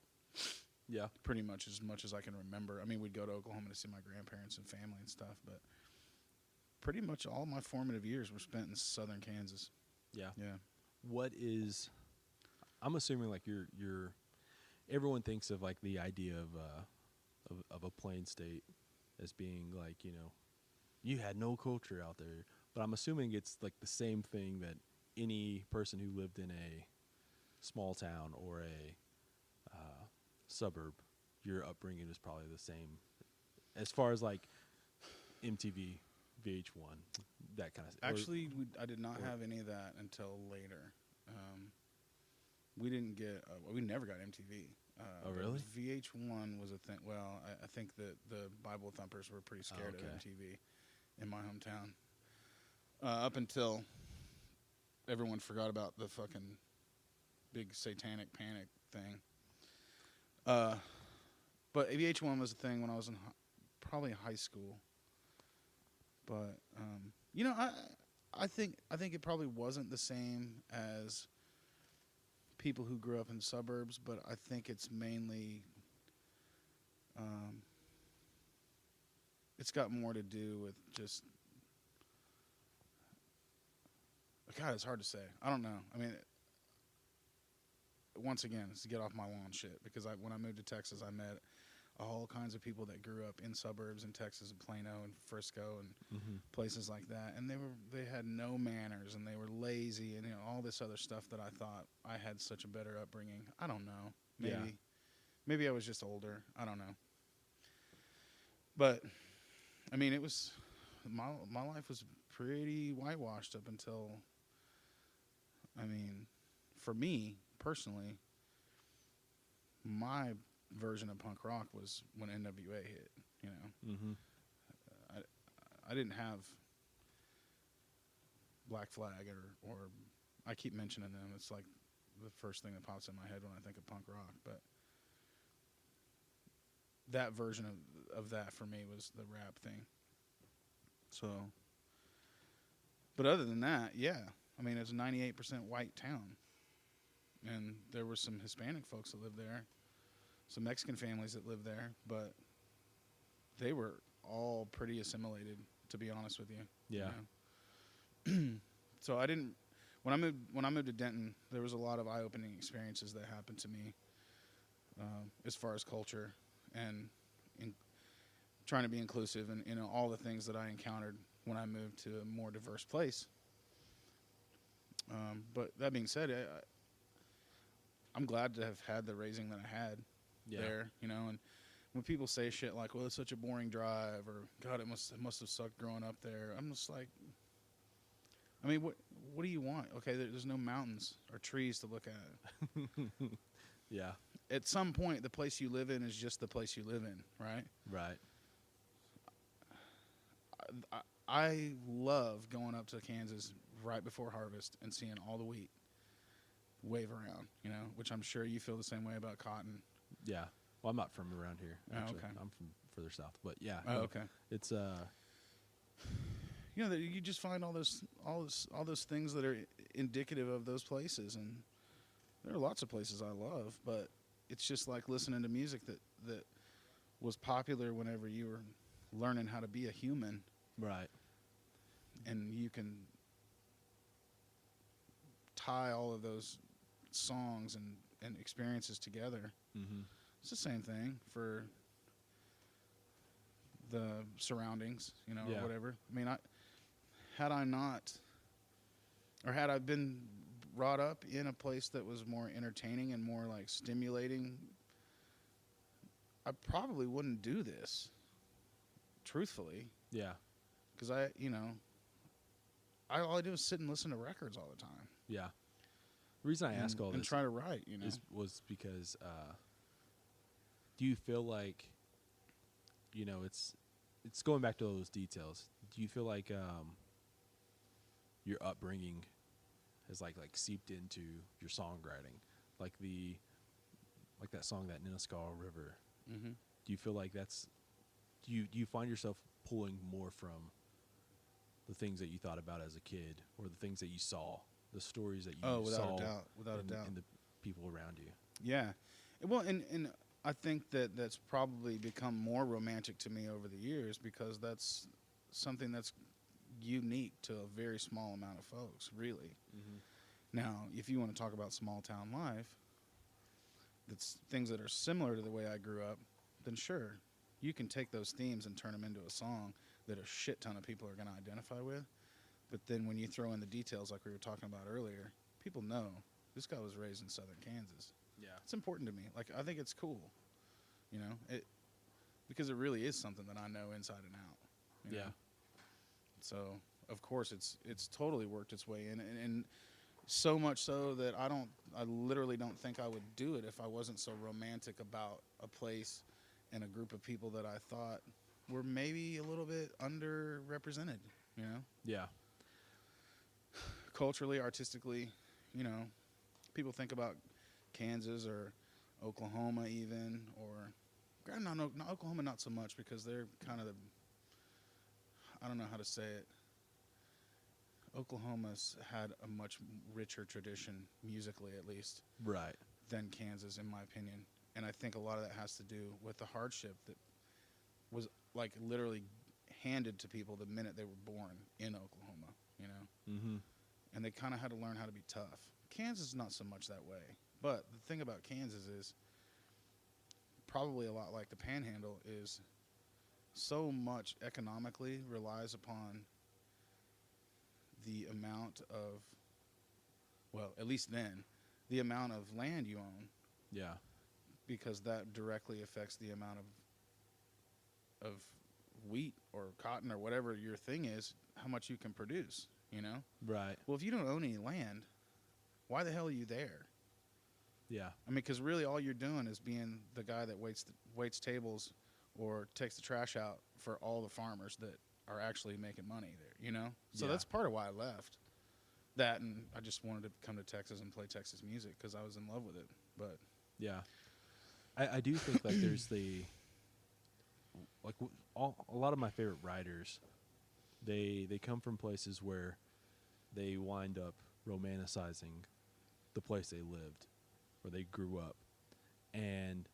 Yeah. pretty much as I can remember. I mean, we'd go to Oklahoma to see my grandparents and family and stuff, but pretty much all my formative years were spent in southern Kansas. Yeah. Yeah. What is? I'm assuming like you're. Everyone thinks of like the idea of a plain state as being like you had no culture out there, but I'm assuming it's like the same thing that any person who lived in a small town or a suburb, your upbringing is probably the same as far as like MTV, VH1, that kind of stuff. Actually, I did not have any of that until later. We didn't get. We never got MTV. Oh, really? VH1 was a thing. Well, I think that the Bible thumpers were pretty scared okay. of MTV in my hometown. Up until everyone forgot about the fucking big satanic panic thing. But VH1 was a thing when I was in probably high school. But I think it probably wasn't the same as people who grew up in the suburbs, but I think it's mainly it's got more to do with just God, it's hard to say. I don't know. I mean, once again, it's to get off my lawn shit because when I moved to Texas, I met all kinds of people that grew up in suburbs in Texas, and Plano and Frisco and places like that, and they had no manners and they were lazy and all this other stuff that I thought I had such a better upbringing. I don't know. Maybe I was just older. I don't know. But I mean, it was my life was pretty whitewashed up until. I mean, for me personally, my version of punk rock was when NWA hit. Mm-hmm. I didn't have Black Flag or I keep mentioning them. It's like the first thing that pops in my head when I think of punk rock. But that version of that for me was the rap thing. So, but other than that, yeah. I mean, it's a 98% white town. And there were some Hispanic folks that lived there, some Mexican families that lived there, but they were all pretty assimilated, to be honest with you. Yeah. So I didn't. When I moved to Denton, there was a lot of eye-opening experiences that happened to me, as far as culture and in trying to be inclusive and all the things that I encountered when I moved to a more diverse place. But that being said, I'm glad to have had the raising that I had there, and when people say shit like, well, it's such a boring drive, or God, it must have sucked growing up there, I'm just like, I mean, what do you want? Okay, there's no mountains or trees to look at. Yeah. At some point, the place you live in is just the place you live in, right? Right. I love going up to Kansas right before harvest and seeing all the wheat wave around, which I'm sure you feel the same way about cotton. Yeah. Well, I'm not from around here. Actually. Okay. I'm from further south, but yeah. Oh, okay. It's you just find all those things that are indicative of those places, and there are lots of places I love, but it's just like listening to music that was popular whenever you were learning how to be a human. right. And you can tie all of those songs and experiences together. Mm-hmm. It's the same thing for the surroundings, Yeah. or whatever. I mean, had I been brought up in a place that was more entertaining and more like stimulating, I probably wouldn't do this, truthfully. Yeah. Because all I do is sit and listen to records all the time. Yeah. The reason I ask all and this try to write, was because do you feel like it's going back to all those details. Do you feel like your upbringing has like seeped into your songwriting, like that song, that Ninnescaw River? Mm-hmm. Do you feel like do you find yourself pulling more from the things that you thought about as a kid, or the things that you saw, the stories that you saw? Without a doubt, in the people around you. Yeah, well, and I think that's probably become more romantic to me over the years, because that's something that's unique to a very small amount of folks, really. Mm-hmm. Now, if you want to talk about small town life, that's things that are similar to the way I grew up, then sure, you can take those themes and turn them into a song that a shit ton of people are going to identify with. But then when you throw in the details, like we were talking about earlier, people know this guy was raised in southern Kansas. Yeah. It's important to me. Like, I think it's cool, because it really is something that I know inside and out. Yeah. So, of course, it's totally worked its way in, and so much so that I literally don't think I would do it if I wasn't so romantic about a place and a group of people that I thought were maybe a little bit underrepresented, Yeah. Culturally, artistically, people think about Kansas or Oklahoma even, or no, Oklahoma not so much, because they're kind of I don't know how to say it. Oklahoma's had a much richer tradition, musically at least, Right. than Kansas, in my opinion. And I think a lot of that has to do with the hardship that was like literally handed to people the minute they were born in Oklahoma, Mm-hmm. And they kind of had to learn how to be tough. Kansas is not so much that way. But the thing about Kansas is, probably a lot like the Panhandle, is so much economically relies upon the amount of, well, at least then, the amount of land you own. Yeah. Because that directly affects the amount of wheat or cotton or whatever your thing is, how much you can produce, Right. Well, if you don't own any land, why the hell are you there? Yeah. I mean, because really all you're doing is being the guy that waits tables or takes the trash out for all the farmers that are actually making money there, So Yeah. that's part of why I left. That, and I just wanted to come to Texas and play Texas music because I was in love with it. But Yeah. I do think like there's a lot of my favorite writers, they come from places where they wind up romanticizing the place they lived, where they grew up, and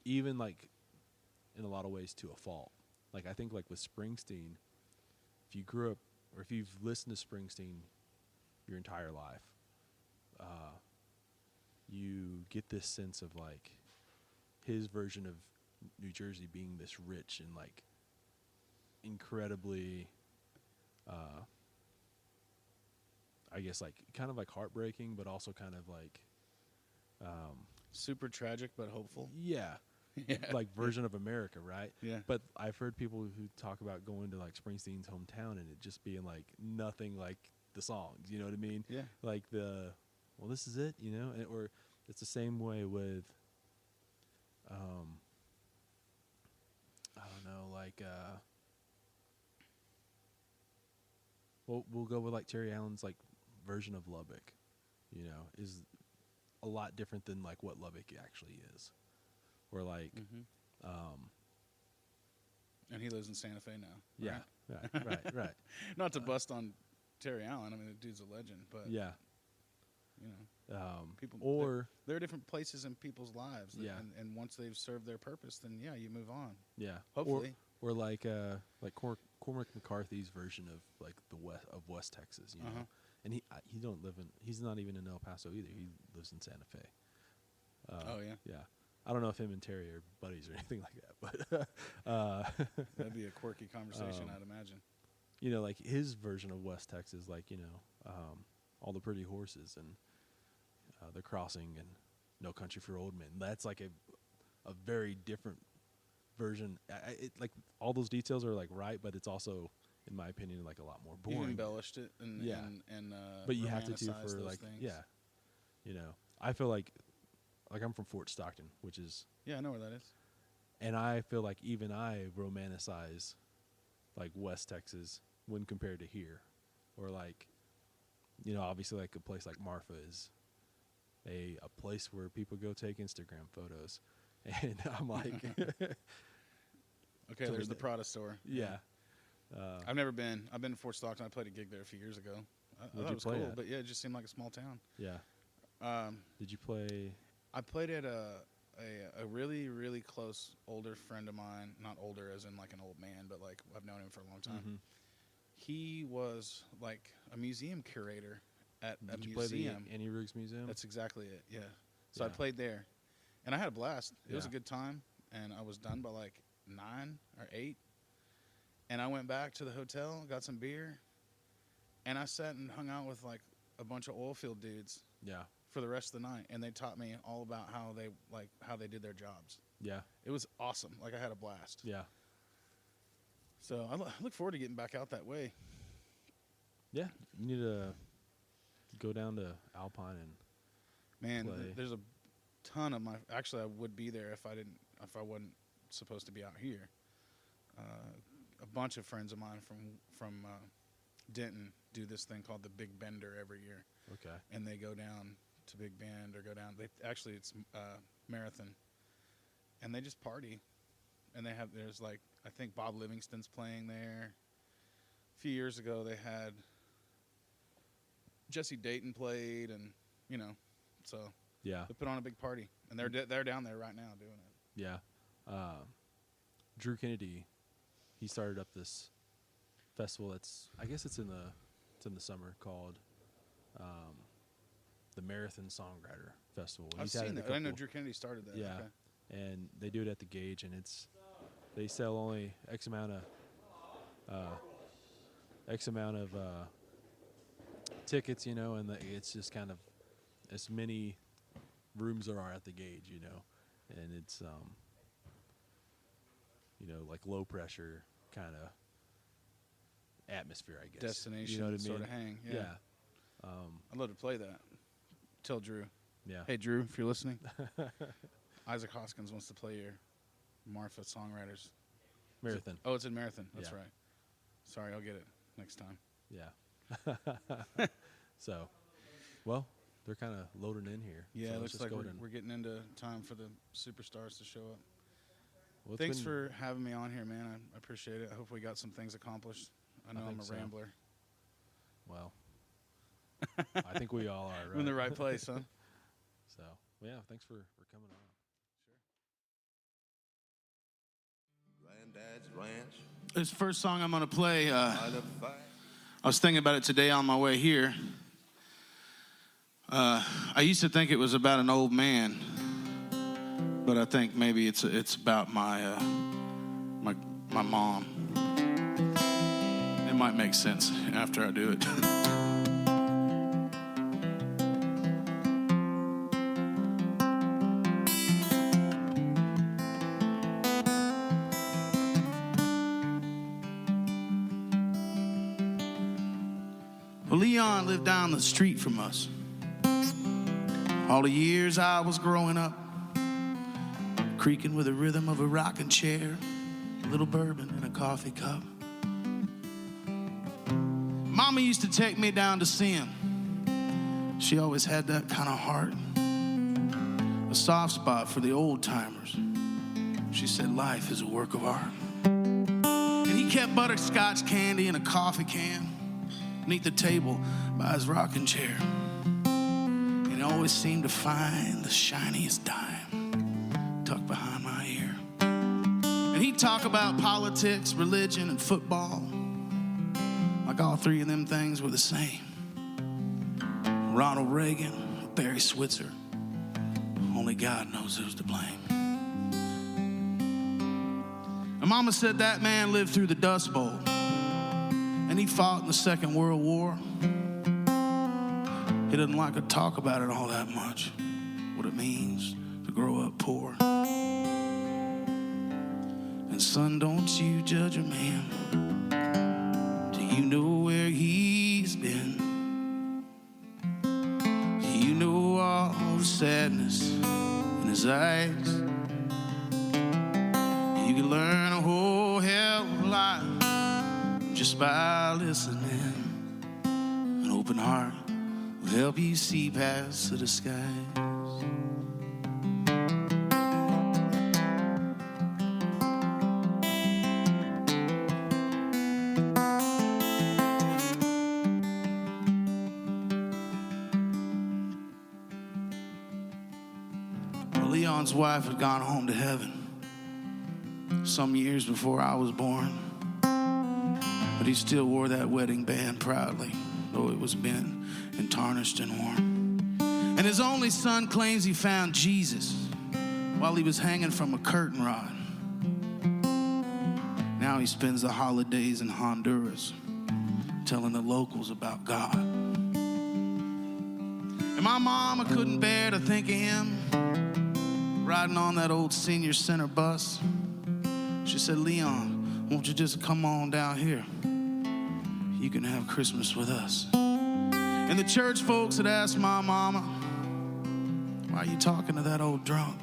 even like in a lot of ways to a fault. Like I think like with Springsteen, if you grew up or if you've listened to Springsteen your entire life, you get this sense of like his version of New Jersey being this rich and like incredibly, I guess like kind of like heartbreaking, but also kind of like, super tragic but hopeful. yeah, Yeah. like version of America, right? Yeah. But I've heard people who talk about going to like Springsteen's hometown and it just being like nothing like the songs. You know what I mean? Yeah. Like well, this is it, and, or it's the same way with, I don't know, like, we'll go with like Terry Allen's like version of Lubbock, you know, is a lot different than like what Lubbock actually is. Or like, and he lives in Santa Fe now. yeah, Right. right. Not to bust on Terry Allen. I mean, the dude's a legend, but Yeah. you know, people Or there are different places in people's lives. Yeah. And once they've served their purpose, then yeah, you move on. yeah, Hopefully. or like Cormac McCarthy's version of like the West Texas, you know, and he's not even in El Paso either. He lives in Santa Fe. Oh yeah, Yeah. I don't know if him and Terry are buddies or anything like that, but that'd be a quirky conversation, I'd imagine. you know, like his version of West Texas, like, you know, all the pretty horses and the crossing and No Country for Old Men. That's like a very different version. It like all those details are like right, but it's also, in my opinion, like a lot more boring. You embellished it, and Yeah. and but you have to too romanticized for those like things. yeah, you know. I feel like I'm from Fort Stockton, which is, Yeah, I know where that is. and I feel like even I romanticize like West Texas when compared to here, or like, you know, obviously like a place like Marfa is a place where people go take Instagram photos, and I'm like, Okay, there's the Prada store. yeah. I've never been. I've been to Fort Stockton. I played a gig there a few years ago. I Where'd thought you it was play cool, at? but yeah, it just seemed like a small town. Yeah. Did you play? I played at a really, really close older friend of mine. Not older as in like an old man, but like I've known him for a long time. Mm-hmm. He was like a museum curator at a Did you museum. play the Annie Ruggs Museum? That's exactly it. Yeah. So I Yeah. played there, and I had a blast. It was a Yeah. good time, and I was done by like 9 or 8. And I went back to the hotel, got some beer, and I sat and hung out with like a bunch of oil field dudes Yeah. for the rest of the night, and they taught me all about how they did their jobs. Yeah. It was awesome. Like I had a blast. Yeah. So I look forward to getting back out that way. Yeah. You need to go down to Alpine and Man, play. there's a ton of my. Actually, I would be there if I wasn't supposed to be out here. A bunch of friends of mine from Denton do this thing called the Big Bender every year, Okay. and they go down to Big Bend or go down. It's marathon, and they just party, and there's like I think Bob Livingston's playing there. A few years ago, they had Jesse Dayton played, and you know, so Yeah. they put on a big party, and they're down there right now doing it. Yeah. Drew Kennedy, he started up this festival that's, I guess it's in the summer, called the Marathon Songwriter Festival. I've He's had seen it a that. I know couple- Drew Kennedy started that. Yeah. Okay. And they do it at the Gauge, and they sell only X amount of tickets, you know, and it's just kind of as many rooms there are at the Gauge, you know, and it's you know, like low pressure kind of atmosphere, I guess. Destination, you know what I mean? sort of hang. Yeah. Yeah. I'd love to play that. Tell Drew. Yeah. Hey, Drew, if you're listening, Isaac Hoskins wants to play your Marfa Songwriters Marathon. Oh, it's in Marathon. That's Yeah. right. Sorry, I'll get it next time. Yeah. So, well, they're kind of loading in here. Yeah, so it let's looks just like go ahead and- we're getting into time for the superstars to show up. well, it's Thanks been- for having me on here, man. I appreciate it. I hope we got some things accomplished. I know I'm think a so. rambler. Well, I think we all are, right? I'm in the right place, huh? So, well, yeah, thanks for coming on. Granddad's ranch. This first song I'm going to play, I love fight. I was thinking about it today on my way here. I used to think it was about an old man, but I think maybe it's about my mom. It might make sense after I do it. Well, Leon lived down the street from us. All the years I was growing up, creaking with the rhythm of a rocking chair, a little bourbon in a coffee cup. Mama used to take me down to see him. She always had that kind of heart, a soft spot for the old timers. She said life is a work of art. And he kept butterscotch candy in a coffee can beneath the table by his rocking chair. And he always seemed to find the shiniest dime tucked behind my ear. And he'd talk about politics, religion, and football, like all three of them things were the same. Ronald Reagan, Barry Switzer, only God knows who's to blame. And Mama said that man lived through the Dust Bowl, and he fought in the Second World War. He doesn't like to talk about it all that much, what it means to grow up poor. And son, don't you judge a man till you know where he's been. You know all the sadness in his eyes. You can learn a whole hell of a lot just by listening. An open heart will help you see past the disguise. Leon's wife had gone home to heaven some years before I was born, but he still wore that wedding band proudly, though it was bent and tarnished and worn. And his only son claims he found Jesus while he was hanging from a curtain rod. Now he spends the holidays in Honduras telling the locals about God. And my mama couldn't bear to think of him riding on that old senior center bus. She said, Leon, won't you just come on down here? You can have Christmas with us. And the church folks had asked my mama, why are you talking to that old drunk?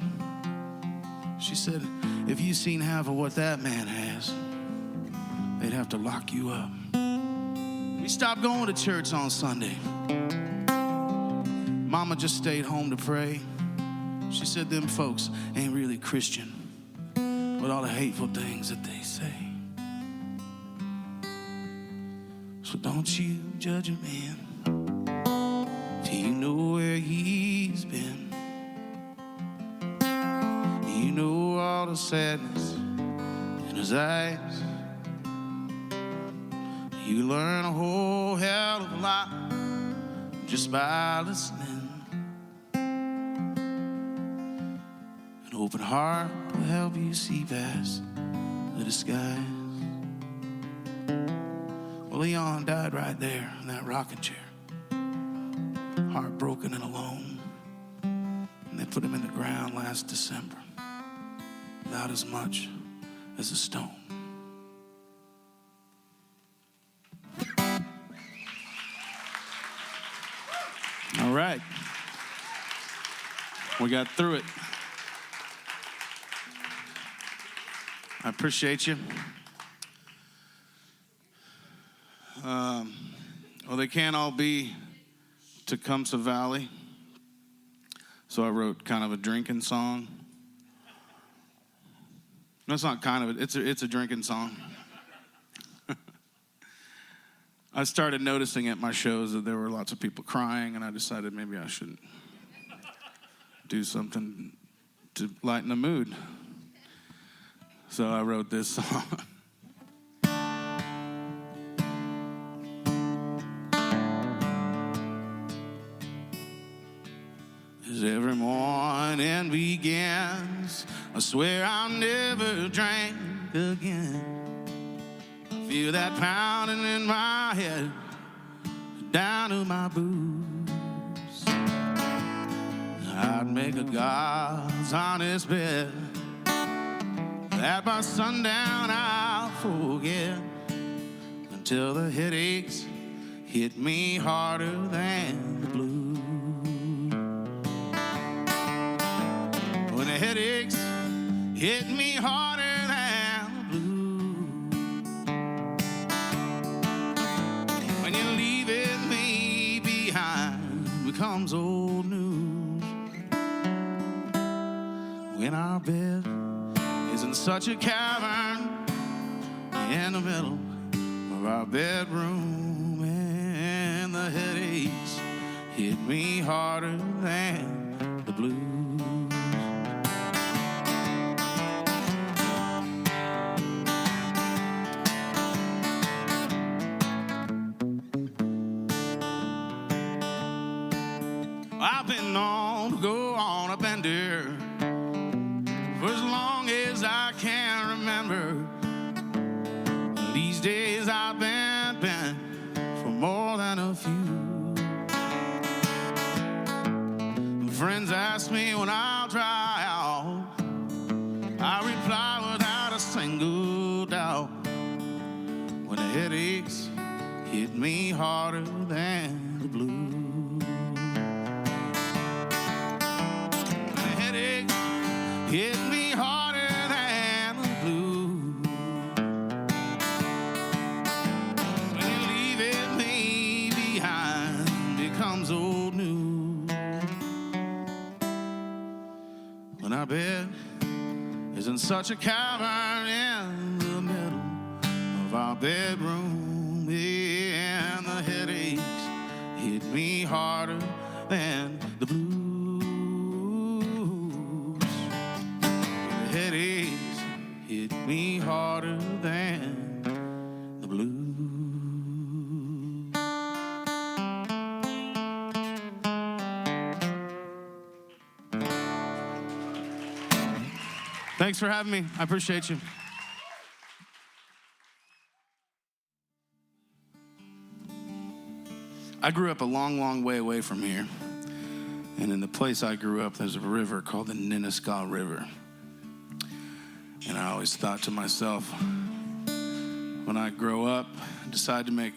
She said, if you seen half of what that man has, they'd have to lock you up. We stopped going to church on Sunday. Mama just stayed home to pray. She said them folks ain't really Christian with all the hateful things that they say. So don't you judge a man till you know where he's been. You know all the sadness in his eyes. You learn a whole hell of a lot just by listening. An open heart will help you see past the disguise. Well, Leon died right there in that rocking chair, heartbroken and alone. And they put him in the ground last December without as much as a stone. All right. We got through it. I appreciate you. Well, they can't all be Tecumseh Valley, so I wrote kind of a drinking song. No, it's not kind of. It's a drinking song. I started noticing at my shows that there were lots of people crying, and I decided maybe I should do something to lighten the mood. So I wrote this song. As every morning begins, I swear I'll never drink again. I feel that pounding in my head, down to my boots. I'd make a God's honest bet that by sundown I'll forget, until the headaches hit me harder than the blues. hit me harder than the blues. When you leave me behind, becomes old news. When our bed is in such a cavern in the middle of our bedroom, and the headaches hit me harder than the blues. I've been known to go on a bender for as long as I can remember. These days I've been bent for more than a few. Friends ask me when I'll dry out. I reply without a single doubt. When the headaches hit me harder than the blues. Hit me harder than the blues. When you leave me behind, becomes old news. When our bed is in such a cavern in the middle of our bedroom, and the headaches hit me harder than the blues. Headaches hit me harder than the blues. Thanks for having me. I appreciate you. I grew up a long, long way away from here. And in the place I grew up, there's a river called the Ninneskah River. And I always thought to myself, when I grow up, decide to make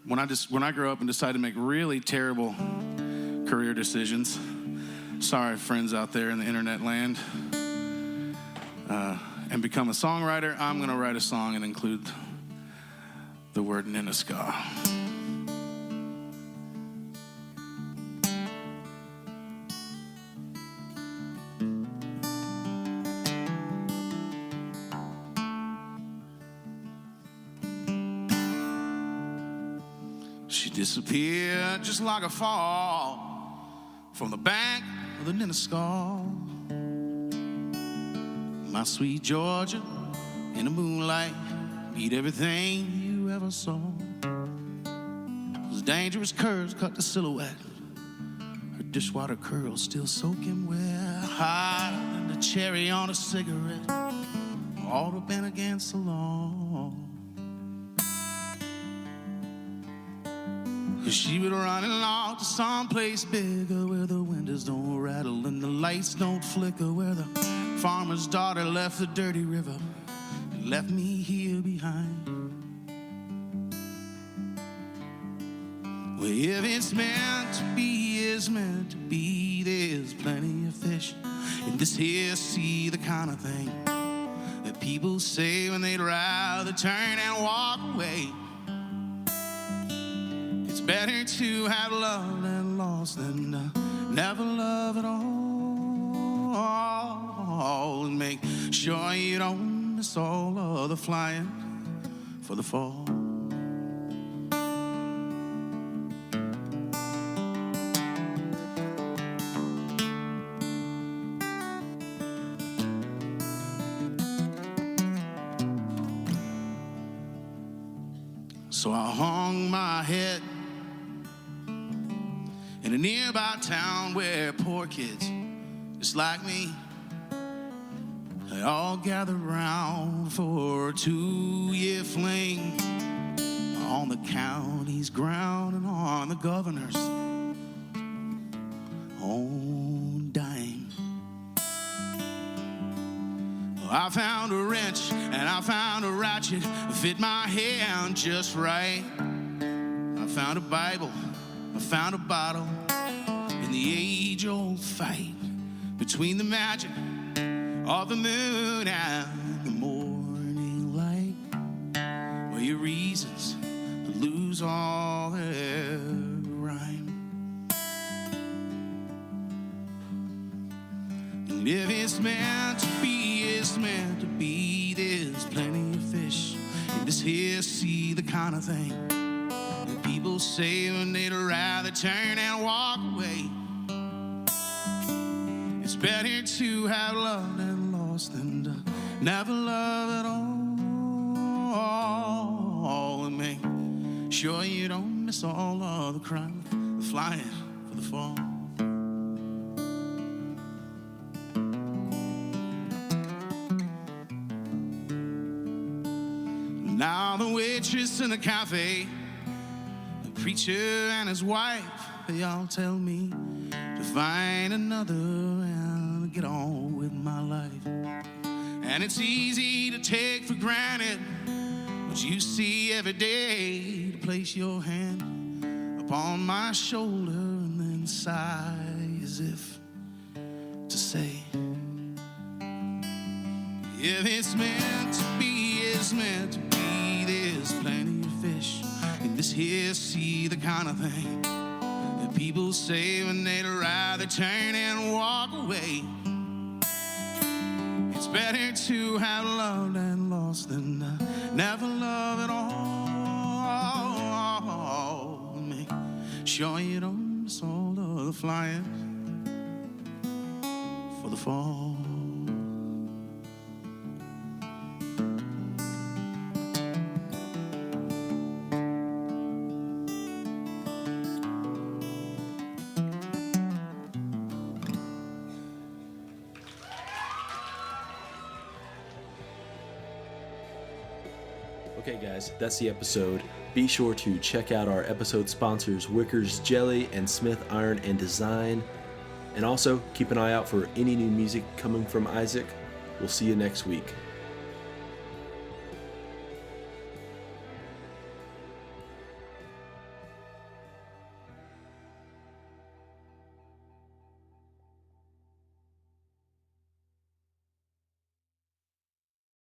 when I grow up and decide to make really terrible career decisions, sorry friends out there in the internet land, and become a songwriter, I'm gonna write a song and include the word Ninneskah. She disappeared just like a fall from the bank of the Ninneskah. My sweet Georgia, in the moonlight, beat everything you ever saw. Those dangerous curves cut the silhouette. Her dishwater curls still soaking wet, hotter than the cherry on a cigarette. Ought to have been against the law. 'Cause she would run along to someplace bigger, where the windows don't rattle and the lights don't flicker, where the farmer's daughter left the dirty river and left me here behind. Well, if it's meant to be, it's meant to be. There's plenty of fish in this here sea, the kind of thing that people say when they'd rather turn and walk away. It's better to have loved and lost than to never love at all. And make sure you don't miss all of the flying for the fall. So I hung my head in a nearby town where poor kids just like me, they all gathered round for a 2-year fling on the county's ground and on the governor's own dime. I found a wrench and I found a ratchet, fit my hand just right. I found a Bible, I found a bottle, in the age-old fight between the magic of the moon and the morning light, well, your reasons lose all their rhyme. And if it's meant to be, it's meant to be. There's plenty of fish in this here sea, the kind of thing that people say when they'd rather turn and walk away. It's better to have loved and lost than to never love at all. And make sure you don't miss all of the crowd flying for the fall. Now the waitress in the cafe, the preacher and his wife, they all tell me to find another and get on with my life. And it's easy to take for granted what you see every day, to place your hand upon my shoulder and then sigh as if to say, if it's meant to be, it's meant to be. There's plenty of fish in this here sea, the kind of thing that people say when they'd rather turn and walk away. It's better to have loved and lost than never love at all. Make sure you don't miss all of the flyers for the fall. Okay guys, that's the episode. Be sure to check out our episode sponsors Wicker's Jelly and Smith Iron and Design. And also keep an eye out for any new music coming from Isaac. We'll see you next week.